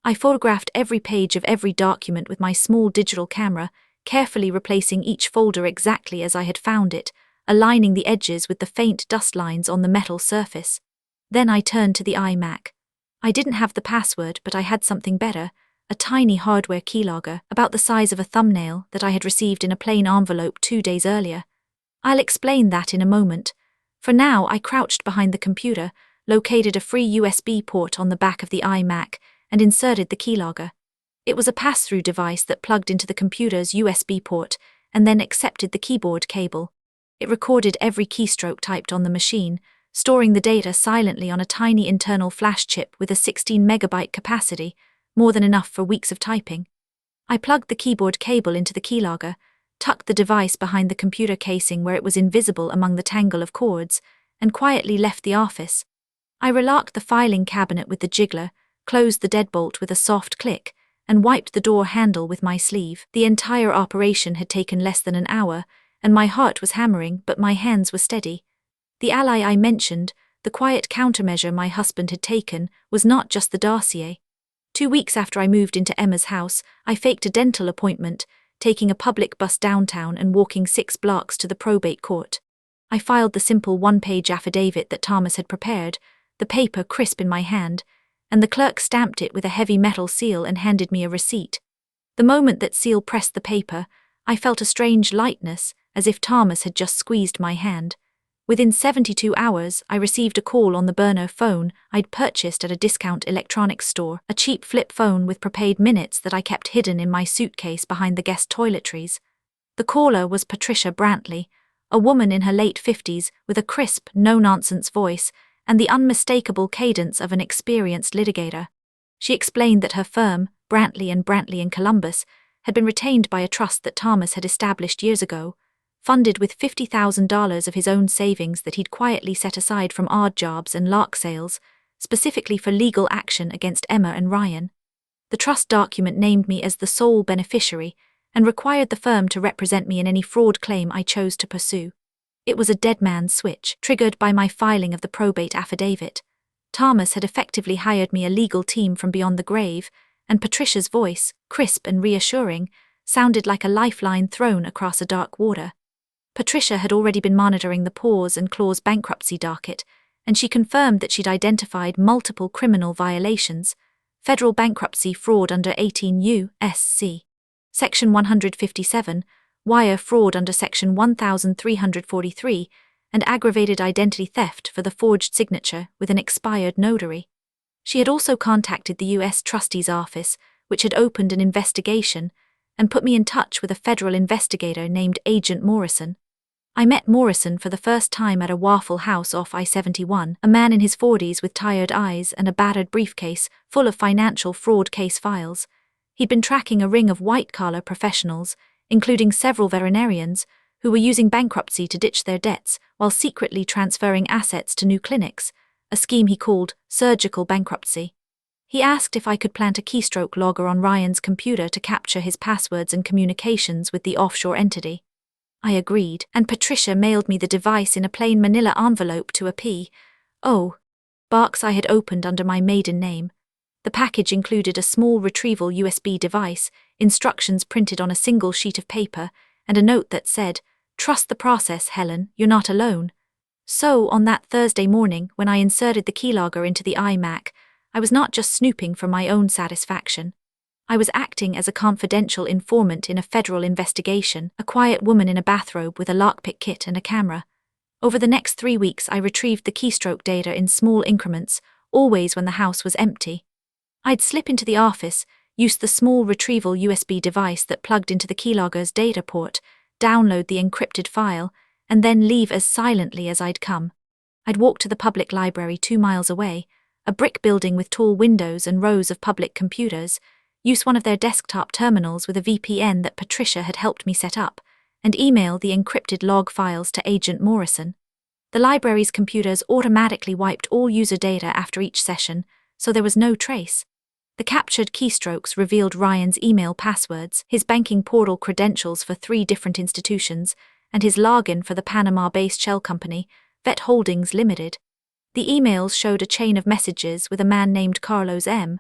I photographed every page of every document with my small digital camera, carefully replacing each folder exactly as I had found it, aligning the edges with the faint dust lines on the metal surface. Then I turned to the iMac. I didn't have the password, but I had something better, a tiny hardware keylogger about the size of a thumbnail that I had received in a plain envelope 2 days earlier. I'll explain that in a moment. For now, I crouched behind the computer, located a free USB port on the back of the iMac, and inserted the keylogger. It was a pass-through device that plugged into the computer's USB port and then accepted the keyboard cable. It recorded every keystroke typed on the machine, storing the data silently on a tiny internal flash chip with a 16-megabyte capacity, more than enough for weeks of typing. I plugged the keyboard cable into the keylogger, tucked the device behind the computer casing where it was invisible among the tangle of cords, and quietly left the office. I relocked the filing cabinet with the jiggler, closed the deadbolt with a soft click, and wiped the door handle with my sleeve. The entire operation had taken less than an hour, and my heart was hammering, but my hands were steady. The ally I mentioned, the quiet countermeasure my husband had taken, was not just the dossier. 2 weeks after I moved into Emma's house, I faked a dental appointment, taking a public bus downtown and walking 6 blocks to the probate court. I filed the simple 1-page affidavit that Thomas had prepared, the paper crisp in my hand, and the clerk stamped it with a heavy metal seal and handed me a receipt. The moment that seal pressed the paper, I felt a strange lightness, as if Thomas had just squeezed my hand. Within 72 hours, I received a call on the burner phone I'd purchased at a discount electronics store, a cheap flip phone with prepaid minutes that I kept hidden in my suitcase behind the guest toiletries. The caller was Patricia Brantley, a woman in her late 50s with a crisp, no-nonsense voice and the unmistakable cadence of an experienced litigator. She explained that her firm, Brantley in Columbus, had been retained by a trust that Thomas had established years ago, funded with $50,000 of his own savings that he'd quietly set aside from odd jobs and lark sales, specifically for legal action against Emma and Ryan. The trust document named me as the sole beneficiary and required the firm to represent me in any fraud claim I chose to pursue. It was a dead man's switch, triggered by my filing of the probate affidavit. Thomas had effectively hired me a legal team from beyond the grave, and Patricia's voice, crisp and reassuring, sounded like a lifeline thrown across a dark water. Patricia had already been monitoring the Paws and Claws bankruptcy docket, and she confirmed that she'd identified multiple criminal violations, federal bankruptcy fraud under 18 U.S.C. Section 157, wire fraud under Section 1343, and aggravated identity theft for the forged signature with an expired notary. She had also contacted the U.S. Trustee's office, which had opened an investigation, and put me in touch with a federal investigator named Agent Morrison. I met Morrison for the first time at a Waffle House off I-71, a man in his 40s with tired eyes and a battered briefcase full of financial fraud case files. He'd been tracking a ring of white-collar professionals, including several veterinarians, who were using bankruptcy to ditch their debts while secretly transferring assets to new clinics, a scheme he called surgical bankruptcy. He asked if I could plant a keystroke logger on Ryan's computer to capture his passwords and communications with the offshore entity. I agreed, and Patricia mailed me the device in a plain manila envelope to a P.O. box I had opened under my maiden name. The package included a small retrieval USB device, instructions printed on a single sheet of paper, and a note that said, "Trust the process, Helen, you're not alone." So, on that Thursday morning, when I inserted the keylogger into the iMac, I was not just snooping for my own satisfaction. I was acting as a confidential informant in a federal investigation, a quiet woman in a bathrobe with a lockpick kit and a camera. Over the next 3 weeks, I retrieved the keystroke data in small increments, always when the house was empty. I'd slip into the office, use the small retrieval USB device that plugged into the keylogger's data port, download the encrypted file, and then leave as silently as I'd come. I'd walk to the public library 2 miles away, a brick building with tall windows and rows of public computers, use one of their desktop terminals with a VPN that Patricia had helped me set up, and email the encrypted log files to Agent Morrison. The library's computers automatically wiped all user data after each session, so there was no trace. The captured keystrokes revealed Ryan's email passwords, his banking portal credentials for 3 different institutions, and his login for the Panama-based shell company, Vet Holdings Limited. The emails showed a chain of messages with a man named Carlos M.,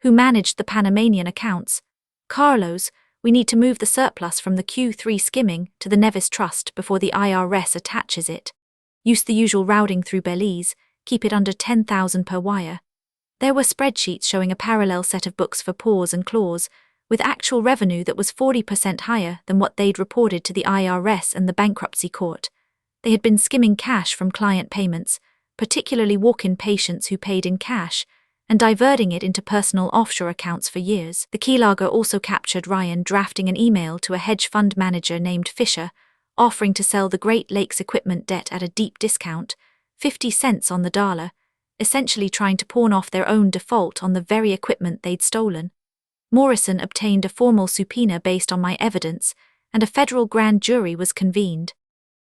who managed the Panamanian accounts. "Carlos, we need to move the surplus from the Q3 skimming to the Nevis Trust before the IRS attaches it. Use the usual routing through Belize, keep it under 10,000 per wire." There were spreadsheets showing a parallel set of books for paws and claws, with actual revenue that was 40% higher than what they'd reported to the IRS and the bankruptcy court. They had been skimming cash from client payments, particularly walk-in patients who paid in cash, and diverting it into personal offshore accounts for years. The keylogger also captured Ryan drafting an email to a hedge fund manager named Fisher, offering to sell the Great Lakes equipment debt at a deep discount, 50 cents on the dollar, essentially trying to pawn off their own default on the very equipment they'd stolen. Morrison obtained a formal subpoena based on my evidence, and a federal grand jury was convened.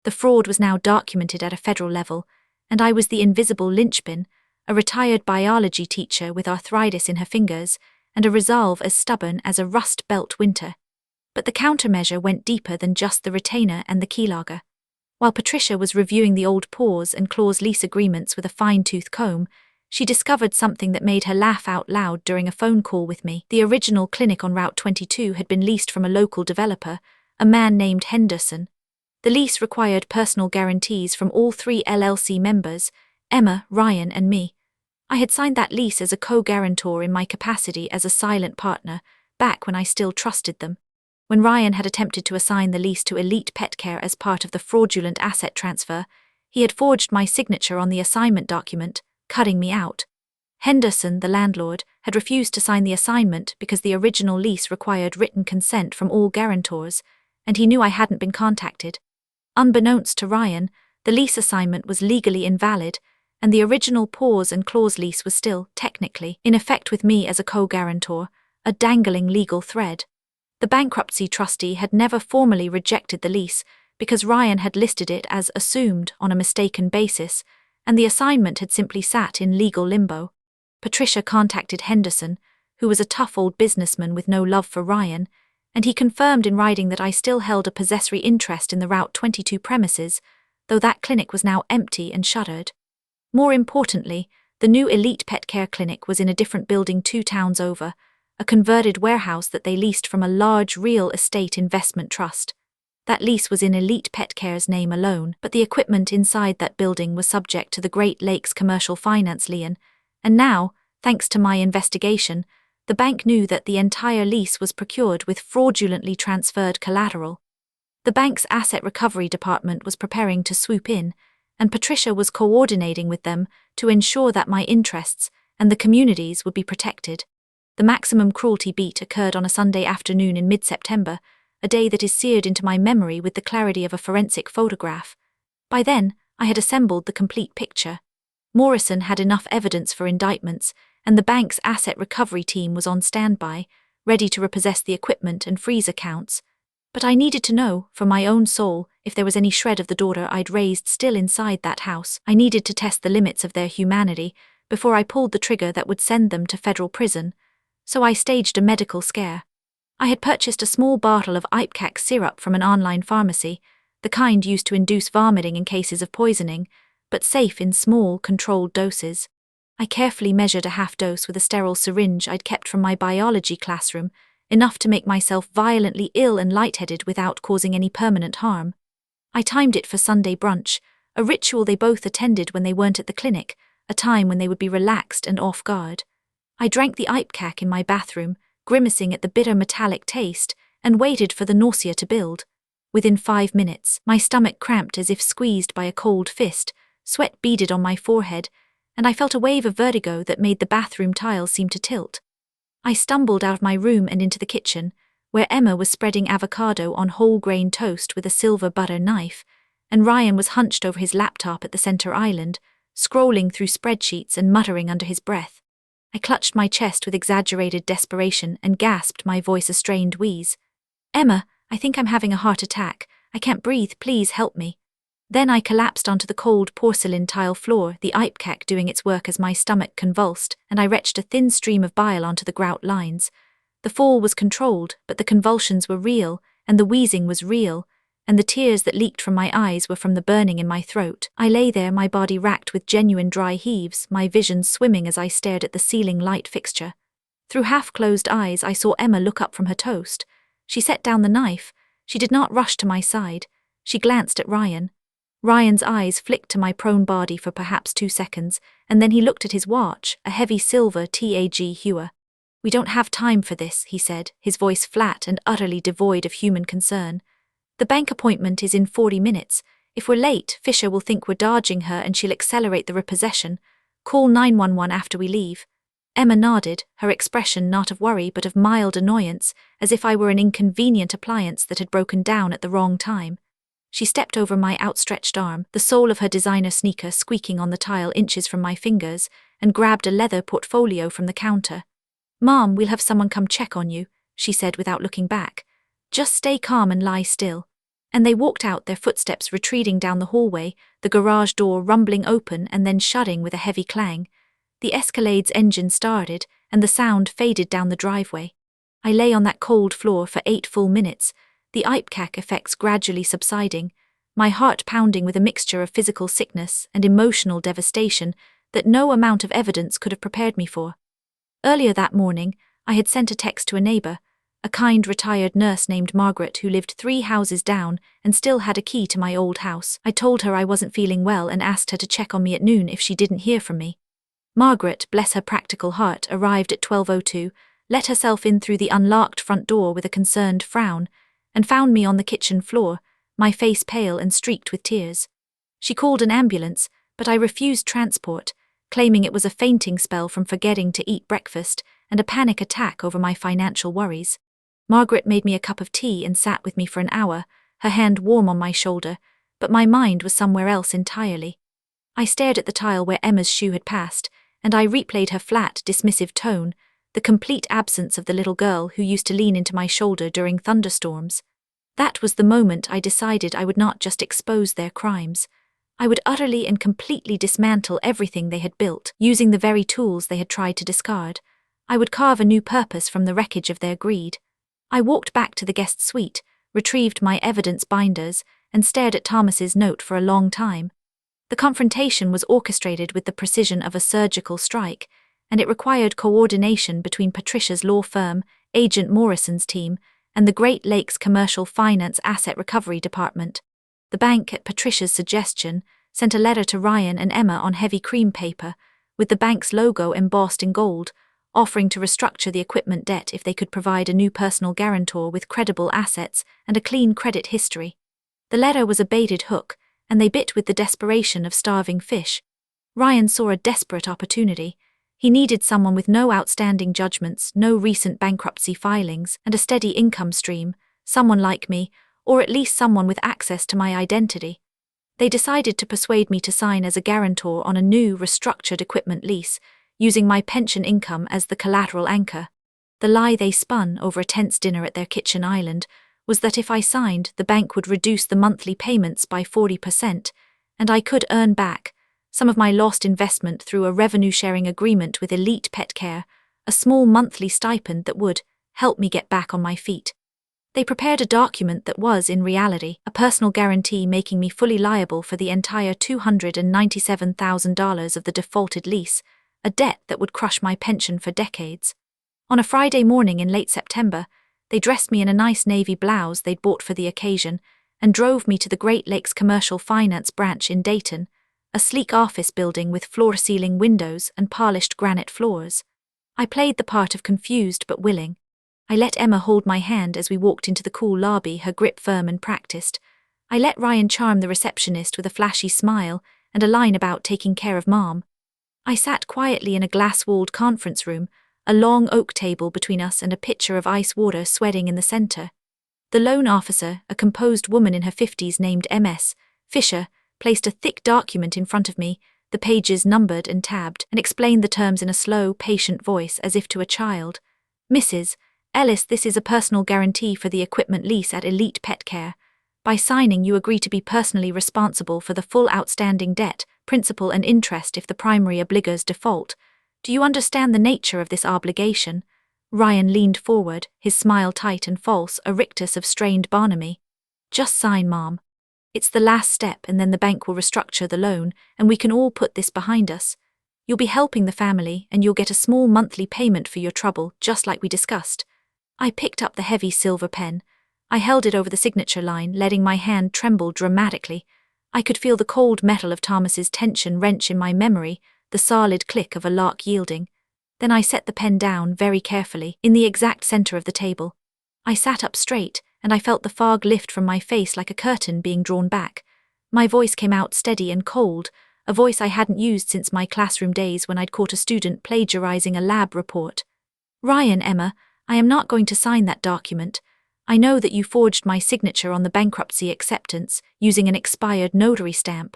The fraud was now documented at a federal level, and I was the invisible linchpin, a retired biology teacher with arthritis in her fingers, and a resolve as stubborn as a rust-belt winter. But the countermeasure went deeper than just the retainer and the keylogger. While Patricia was reviewing the old paws and clause lease agreements with a fine-tooth comb, she discovered something that made her laugh out loud during a phone call with me. The original clinic on Route 22 had been leased from a local developer, a man named Henderson. The lease required personal guarantees from all 3 LLC members, Emma, Ryan, and me. I had signed that lease as a co-guarantor in my capacity as a silent partner, back when I still trusted them. When Ryan had attempted to assign the lease to Elite Pet Care as part of the fraudulent asset transfer, he had forged my signature on the assignment document, cutting me out. Henderson, the landlord, had refused to sign the assignment because the original lease required written consent from all guarantors, and he knew I hadn't been contacted. Unbeknownst to Ryan, the lease assignment was legally invalid, and the original pause and clause lease was still, technically, in effect with me as a co-guarantor, a dangling legal thread. The bankruptcy trustee had never formally rejected the lease because Ryan had listed it as assumed on a mistaken basis, and the assignment had simply sat in legal limbo. Patricia contacted Henderson, who was a tough old businessman with no love for Ryan, and he confirmed in writing that I still held a possessory interest in the Route 22 premises, though that clinic was now empty and shuttered. More importantly, the new Elite Pet Care clinic was in a different building 2 towns over, a converted warehouse that they leased from a large real estate investment trust. That lease was in Elite Pet Care's name alone, but the equipment inside that building was subject to the Great Lakes Commercial Finance Lien, and now, thanks to my investigation, the bank knew that the entire lease was procured with fraudulently transferred collateral. The bank's asset recovery department was preparing to swoop in, and Patricia was coordinating with them to ensure that my interests and the community's would be protected. The maximum cruelty beat occurred on a Sunday afternoon in mid-September, a day that is seared into my memory with the clarity of a forensic photograph. By then, I had assembled the complete picture. Morrison had enough evidence for indictments, and the bank's asset recovery team was on standby, ready to repossess the equipment and freeze accounts. But I needed to know, for my own soul, if there was any shred of the daughter I'd raised still inside that house. I needed to test the limits of their humanity before I pulled the trigger that would send them to federal prison. So I staged a medical scare. I had purchased a small bottle of ipecac syrup from an online pharmacy, the kind used to induce vomiting in cases of poisoning, but safe in small, controlled doses. I carefully measured a half dose with a sterile syringe I'd kept from my biology classroom, enough to make myself violently ill and lightheaded without causing any permanent harm. I timed it for Sunday brunch, a ritual they both attended when they weren't at the clinic, a time when they would be relaxed and off guard. I drank the ipecac in my bathroom, grimacing at the bitter metallic taste, and waited for the nausea to build. Within 5 minutes, my stomach cramped as if squeezed by a cold fist, sweat beaded on my forehead, and I felt a wave of vertigo that made the bathroom tiles seem to tilt. I stumbled out of my room and into the kitchen, where Emma was spreading avocado on whole-grain toast with a silver butter knife, and Ryan was hunched over his laptop at the center island, scrolling through spreadsheets and muttering under his breath. I clutched my chest with exaggerated desperation and gasped, my voice a strained wheeze. "Emma, I think I'm having a heart attack. I can't breathe, please help me." Then I collapsed onto the cold porcelain tile floor, the ipecac doing its work as my stomach convulsed, and I retched a thin stream of bile onto the grout lines. The fall was controlled, but the convulsions were real, and the wheezing was real, and the tears that leaked from my eyes were from the burning in my throat. I lay there, my body racked with genuine dry heaves, my vision swimming as I stared at the ceiling light fixture. Through half-closed eyes I saw Emma look up from her toast. She set down the knife. She did not rush to my side. She glanced at Ryan. Ryan's eyes flicked to my prone body for perhaps 2 seconds, and then he looked at his watch, a heavy silver TAG Heuer. "We don't have time for this," he said, his voice flat and utterly devoid of human concern. "The bank appointment is in 40 minutes. If we're late, Fisher will think we're dodging her and she'll accelerate the repossession. Call 911 after we leave." Emma nodded, her expression not of worry but of mild annoyance, as if I were an inconvenient appliance that had broken down at the wrong time. She stepped over my outstretched arm, the sole of her designer sneaker squeaking on the tile inches from my fingers, and grabbed a leather portfolio from the counter. "Mom, we'll have someone come check on you," she said without looking back. "Just stay calm and lie still." And they walked out, their footsteps retreating down the hallway, the garage door rumbling open and then shutting with a heavy clang. The Escalade's engine started, and the sound faded down the driveway. I lay on that cold floor for 8 full minutes, the ipecac effects gradually subsiding, my heart pounding with a mixture of physical sickness and emotional devastation that no amount of evidence could have prepared me for. Earlier that morning, I had sent a text to a neighbor, a kind retired nurse named Margaret who lived 3 houses down and still had a key to my old house. I told her I wasn't feeling well and asked her to check on me at noon if she didn't hear from me. Margaret, bless her practical heart, arrived at 12:02, let herself in through the unlocked front door with a concerned frown, and found me on the kitchen floor, my face pale and streaked with tears. She called an ambulance, but I refused transport, claiming it was a fainting spell from forgetting to eat breakfast and a panic attack over my financial worries. Margaret made me a cup of tea and sat with me for an hour, her hand warm on my shoulder, but my mind was somewhere else entirely. I stared at the tile where Emma's shoe had passed, and I replayed her flat, dismissive tone, the complete absence of the little girl who used to lean into my shoulder during thunderstorms. That was the moment I decided I would not just expose their crimes. I would utterly and completely dismantle everything they had built, using the very tools they had tried to discard. I would carve a new purpose from the wreckage of their greed. I walked back to the guest suite, retrieved my evidence binders, and stared at Thomas's note for a long time. The confrontation was orchestrated with the precision of a surgical strike, and it required coordination between Patricia's law firm, Agent Morrison's team, and the Great Lakes Commercial Finance Asset Recovery Department. The bank, at Patricia's suggestion, sent a letter to Ryan and Emma on heavy cream paper, with the bank's logo embossed in gold, offering to restructure the equipment debt if they could provide a new personal guarantor with credible assets and a clean credit history. The letter was a baited hook, and they bit with the desperation of starving fish. Ryan saw a desperate opportunity. He needed someone with no outstanding judgments, no recent bankruptcy filings, and a steady income stream, someone like me, or at least someone with access to my identity. They decided to persuade me to sign as a guarantor on a new, restructured equipment lease, using my pension income as the collateral anchor. The lie they spun over a tense dinner at their kitchen island was that if I signed, the bank would reduce the monthly payments by 40%, and I could earn back some of my lost investment through a revenue-sharing agreement with Elite Pet Care, a small monthly stipend that would help me get back on my feet. They prepared a document that was, in reality, a personal guarantee making me fully liable for the entire $297,000 of the defaulted lease, a debt that would crush my pension for decades. On a Friday morning in late September, they dressed me in a nice navy blouse they'd bought for the occasion and drove me to the Great Lakes Commercial Finance branch in Dayton, a sleek office building with floor-ceiling windows and polished granite floors. I played the part of confused but willing. I let Emma hold my hand as we walked into the cool lobby, her grip firm and practiced. I let Ryan charm the receptionist with a flashy smile and a line about taking care of Mom. I sat quietly in a glass-walled conference room, a long oak table between us and a pitcher of ice water sweating in the center. The loan officer, a composed woman in her 50s named Ms. Fisher, placed a thick document in front of me, the pages numbered and tabbed, and explained the terms in a slow, patient voice as if to a child. Mrs. Ellis, this is a personal guarantee for the equipment lease at Elite Pet Care. By signing, you agree to be personally responsible for the full outstanding debt, principal and interest if the primary obligors default. Do you understand the nature of this obligation? Ryan leaned forward, his smile tight and false, a rictus of strained bonhomie. Just sign, Mom. It's the last step, and then the bank will restructure the loan, and we can all put this behind us. You'll be helping the family, and you'll get a small monthly payment for your trouble, just like we discussed. I picked up the heavy silver pen. I held it over the signature line, letting my hand tremble dramatically. I could feel the cold metal of Thomas's tension wrench in my memory, the solid click of a lock yielding. Then I set the pen down very carefully, in the exact center of the table. I sat up straight, and I felt the fog lift from my face like a curtain being drawn back. My voice came out steady and cold, a voice I hadn't used since my classroom days when I'd caught a student plagiarizing a lab report. Ryan, Emma, I am not going to sign that document. I know that you forged my signature on the bankruptcy acceptance using an expired notary stamp.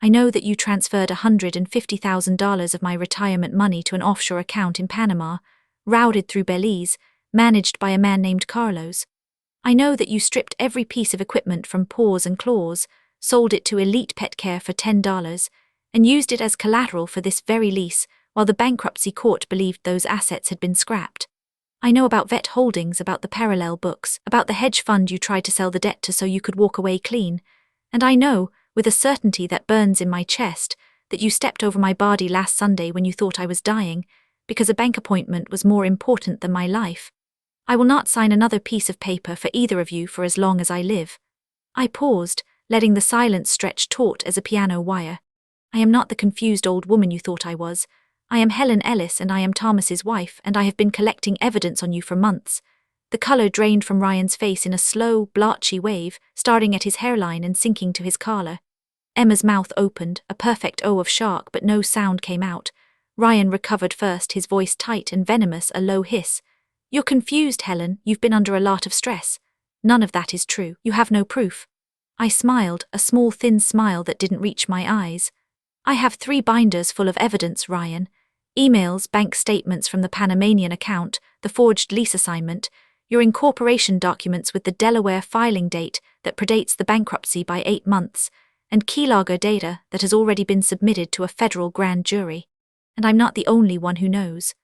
I know that you transferred $150,000 of my retirement money to an offshore account in Panama, routed through Belize, managed by a man named Carlos. I know that you stripped every piece of equipment from paws and claws, sold it to Elite Pet Care for $10, and used it as collateral for this very lease, while the bankruptcy court believed those assets had been scrapped. I know about Vet Holdings, about the parallel books, about the hedge fund you tried to sell the debt to so you could walk away clean, and I know, with a certainty that burns in my chest, that you stepped over my body last Sunday when you thought I was dying, because a bank appointment was more important than my life. I will not sign another piece of paper for either of you for as long as I live. I paused, letting the silence stretch taut as a piano wire. I am not the confused old woman you thought I was. I am Helen Ellis, and I am Thomas's wife, and I have been collecting evidence on you for months. The color drained from Ryan's face in a slow, blotchy wave, starting at his hairline and sinking to his collar. Emma's mouth opened, a perfect O of shark, but no sound came out. Ryan recovered first, his voice tight and venomous, a low hiss. You're confused, Helen. You've been under a lot of stress. None of that is true. You have no proof. I smiled, a small thin smile that didn't reach my eyes. I have 3 binders full of evidence, Ryan. Emails, bank statements from the Panamanian account, the forged lease assignment, your incorporation documents with the Delaware filing date that predates the bankruptcy by 8 months, and keylogger data that has already been submitted to a federal grand jury. And I'm not the only one who knows.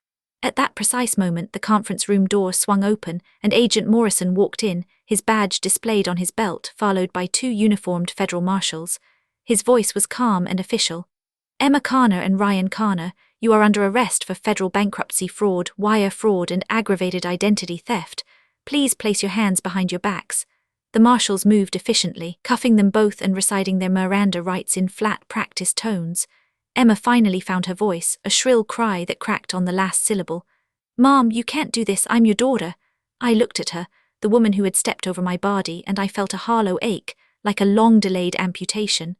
At that precise moment, the conference room door swung open, and Agent Morrison walked in, his badge displayed on his belt, followed by 2 uniformed federal marshals. His voice was calm and official. Emma Connor and Ryan Connor, you are under arrest for federal bankruptcy fraud, wire fraud, and aggravated identity theft. Please place your hands behind your backs. The marshals moved efficiently, cuffing them both and reciting their Miranda rights in flat, practiced tones. Emma finally found her voice, a shrill cry that cracked on the last syllable. Mom, you can't do this, I'm your daughter. I looked at her, the woman who had stepped over my body, and I felt a hollow ache, like a long-delayed amputation.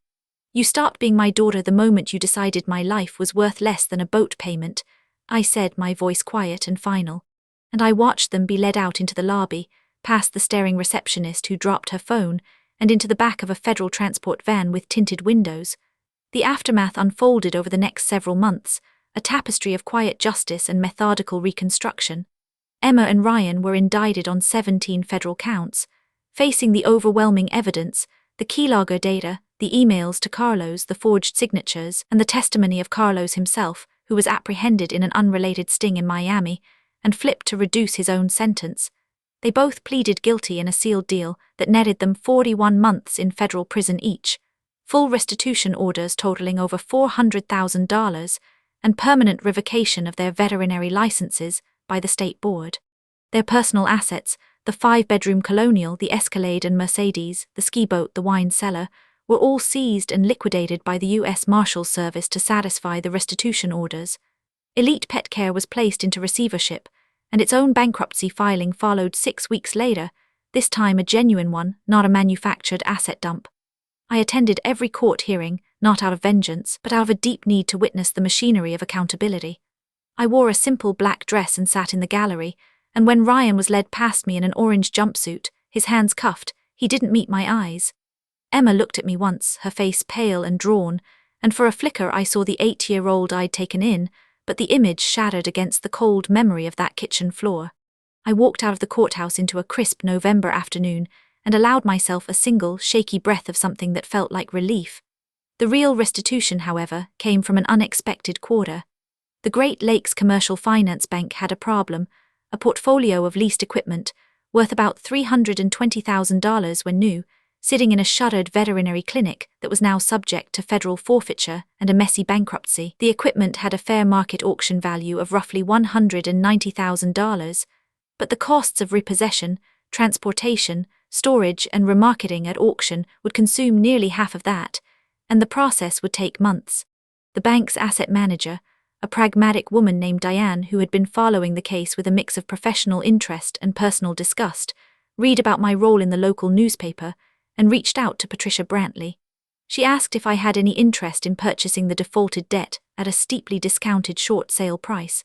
You stopped being my daughter the moment you decided my life was worth less than a boat payment, I said, my voice quiet and final. And I watched them be led out into the lobby, past the staring receptionist who dropped her phone, and into the back of a federal transport van with tinted windows. The aftermath unfolded over the next several months, a tapestry of quiet justice and methodical reconstruction. Emma and Ryan were indicted on 17 federal counts, facing the overwhelming evidence, the keylogger data, the emails to Carlos, the forged signatures, and the testimony of Carlos himself, who was apprehended in an unrelated sting in Miami, and flipped to reduce his own sentence. They both pleaded guilty in a sealed deal that netted them 41 months in federal prison each, full restitution orders totaling over $400,000, and permanent revocation of their veterinary licenses by the state board. Their personal assets, the 5-bedroom colonial, the Escalade and Mercedes, the ski boat, the wine cellar, were all seized and liquidated by the U.S. Marshals Service to satisfy the restitution orders. Elite Pet Care was placed into receivership, and its own bankruptcy filing followed 6 weeks later, this time a genuine one, not a manufactured asset dump. I attended every court hearing, not out of vengeance, but out of a deep need to witness the machinery of accountability. I wore a simple black dress and sat in the gallery, and when Ryan was led past me in an orange jumpsuit, his hands cuffed, he didn't meet my eyes. Emma looked at me once, her face pale and drawn, and for a flicker I saw the 8-year-old I'd taken in, but the image shattered against the cold memory of that kitchen floor. I walked out of the courthouse into a crisp November afternoon and allowed myself a single, shaky breath of something that felt like relief. The real restitution, however, came from an unexpected quarter. The Great Lakes Commercial Finance Bank had a problem, a portfolio of leased equipment, worth about $320,000 when new, sitting in a shuttered veterinary clinic that was now subject to federal forfeiture and a messy bankruptcy. The equipment had a fair market auction value of roughly $190,000, but the costs of repossession, transportation, storage and remarketing at auction would consume nearly half of that, and the process would take months. The bank's asset manager, a pragmatic woman named Diane who had been following the case with a mix of professional interest and personal disgust, read about my role in the local newspaper, and reached out to Patricia Brantley. She asked if I had any interest in purchasing the defaulted debt at a steeply discounted short sale price.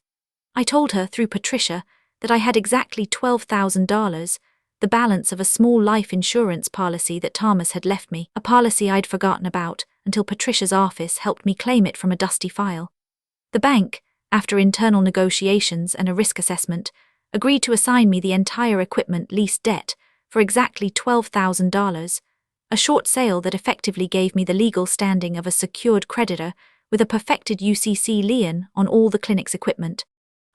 I told her, through Patricia, that I had exactly $12,000, the balance of a small life insurance policy that Thomas had left me, a policy I'd forgotten about until Patricia's office helped me claim it from a dusty file. The bank, after internal negotiations and a risk assessment, agreed to assign me the entire equipment lease debt for exactly $12,000, a short sale that effectively gave me the legal standing of a secured creditor with a perfected UCC lien on all the clinic's equipment.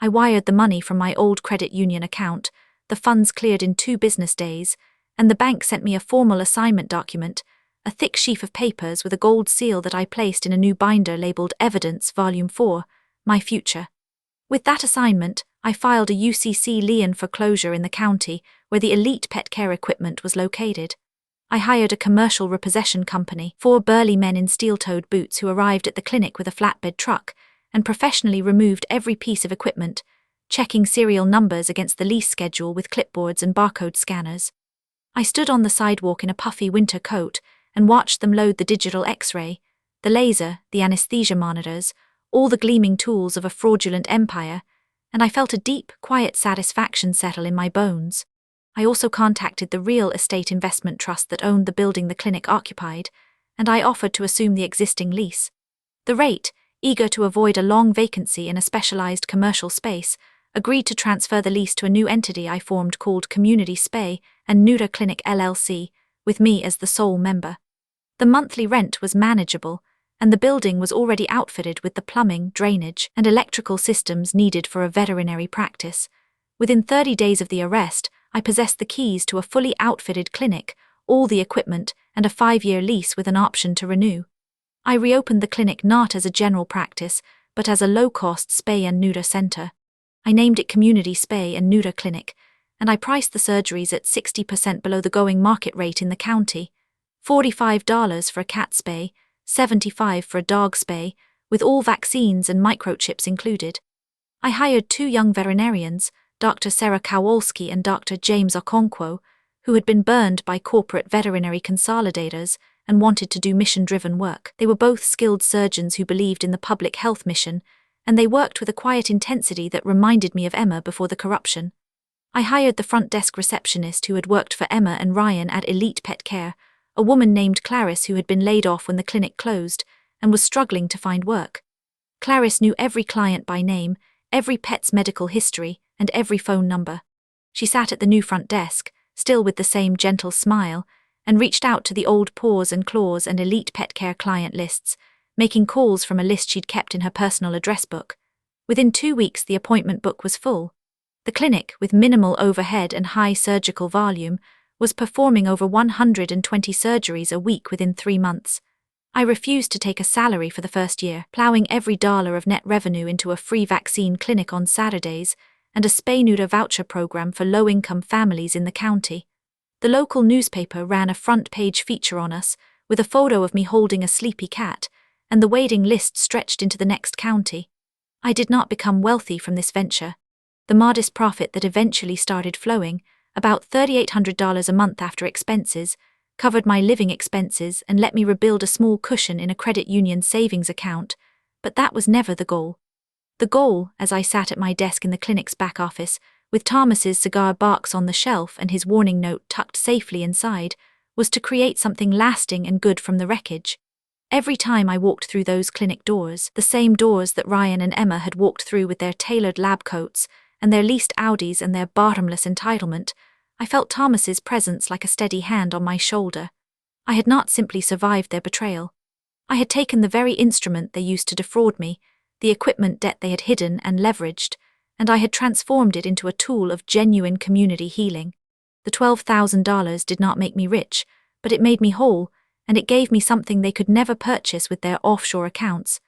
I wired the money from my old credit union account, the funds cleared in 2 business days, and the bank sent me a formal assignment document, a thick sheaf of papers with a gold seal that I placed in a new binder labeled Evidence Volume 4, My Future. With that assignment, I filed a UCC lien foreclosure in the county where the Elite Pet Care equipment was located. I hired a commercial repossession company, 4 burly men in steel-toed boots who arrived at the clinic with a flatbed truck, and professionally removed every piece of equipment, checking serial numbers against the lease schedule with clipboards and barcode scanners. I stood on the sidewalk in a puffy winter coat and watched them load the digital X-ray, the laser, the anesthesia monitors, all the gleaming tools of a fraudulent empire, and I felt a deep, quiet satisfaction settle in my bones. I also contacted the real estate investment trust that owned the building the clinic occupied, and I offered to assume the existing lease. The rate, eager to avoid a long vacancy in a specialized commercial space, agreed to transfer the lease to a new entity I formed called Community Spay and Neuter Clinic LLC, with me as the sole member. The monthly rent was manageable, and the building was already outfitted with the plumbing, drainage, and electrical systems needed for a veterinary practice. Within 30 days of the arrest, I possessed the keys to a fully outfitted clinic, all the equipment, and a 5-year lease with an option to renew. I reopened the clinic not as a general practice, but as a low-cost spay and neuter center. I named it Community Spay and Neuter Clinic, and I priced the surgeries at 60% below the going market rate in the county, $45 for a cat spay, $75 for a dog spay, with all vaccines and microchips included. I hired 2 young veterinarians, Dr. Sarah Kowalski and Dr. James Okonkwo, who had been burned by corporate veterinary consolidators and wanted to do mission-driven work. They were both skilled surgeons who believed in the public health mission, and they worked with a quiet intensity that reminded me of Emma before the corruption. I hired the front desk receptionist who had worked for Emma and Ryan at Elite Pet Care, a woman named Clarice who had been laid off when the clinic closed and was struggling to find work. Clarice knew every client by name, every pet's medical history, and every phone number. She sat at the new front desk, still with the same gentle smile, and reached out to the old Paws and Claws and Elite Pet Care client lists, making calls from a list she'd kept in her personal address book. Within 2 weeks, the appointment book was full. The clinic, with minimal overhead and high surgical volume, was performing over 120 surgeries a week within 3 months. I refused to take a salary for the first year, plowing every dollar of net revenue into a free vaccine clinic on Saturdays and a spay-neuter voucher program for low-income families in the county. The local newspaper ran a front-page feature on us, with a photo of me holding a sleepy cat, and the waiting list stretched into the next county. I did not become wealthy from this venture. The modest profit that eventually started flowing, about $3,800 a month after expenses, covered my living expenses and let me rebuild a small cushion in a credit union savings account, but that was never the goal. The goal, as I sat at my desk in the clinic's back office, with Thomas's cigar box on the shelf and his warning note tucked safely inside, was to create something lasting and good from the wreckage. Every time I walked through those clinic doors, the same doors that Ryan and Emma had walked through with their tailored lab coats and their leased Audis and their bottomless entitlement, I felt Thomas's presence like a steady hand on my shoulder. I had not simply survived their betrayal. I had taken the very instrument they used to defraud me, the equipment debt they had hidden and leveraged, and I had transformed it into a tool of genuine community healing. The $12,000 did not make me rich, but it made me whole, and it gave me something they could never purchase with their offshore accounts.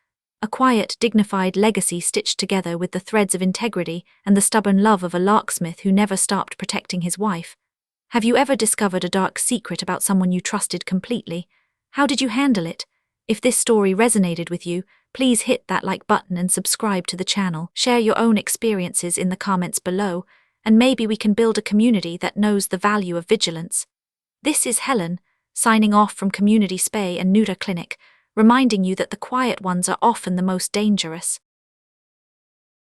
A quiet, dignified legacy stitched together with the threads of integrity and the stubborn love of a locksmith who never stopped protecting his wife. Have you ever discovered a dark secret about someone you trusted completely? How did you handle it? If this story resonated with you, please hit that like button and subscribe to the channel. Share your own experiences in the comments below, and maybe we can build a community that knows the value of vigilance. This is Helen, signing off from Community Spay and Neuter Clinic, reminding you that the quiet ones are often the most dangerous.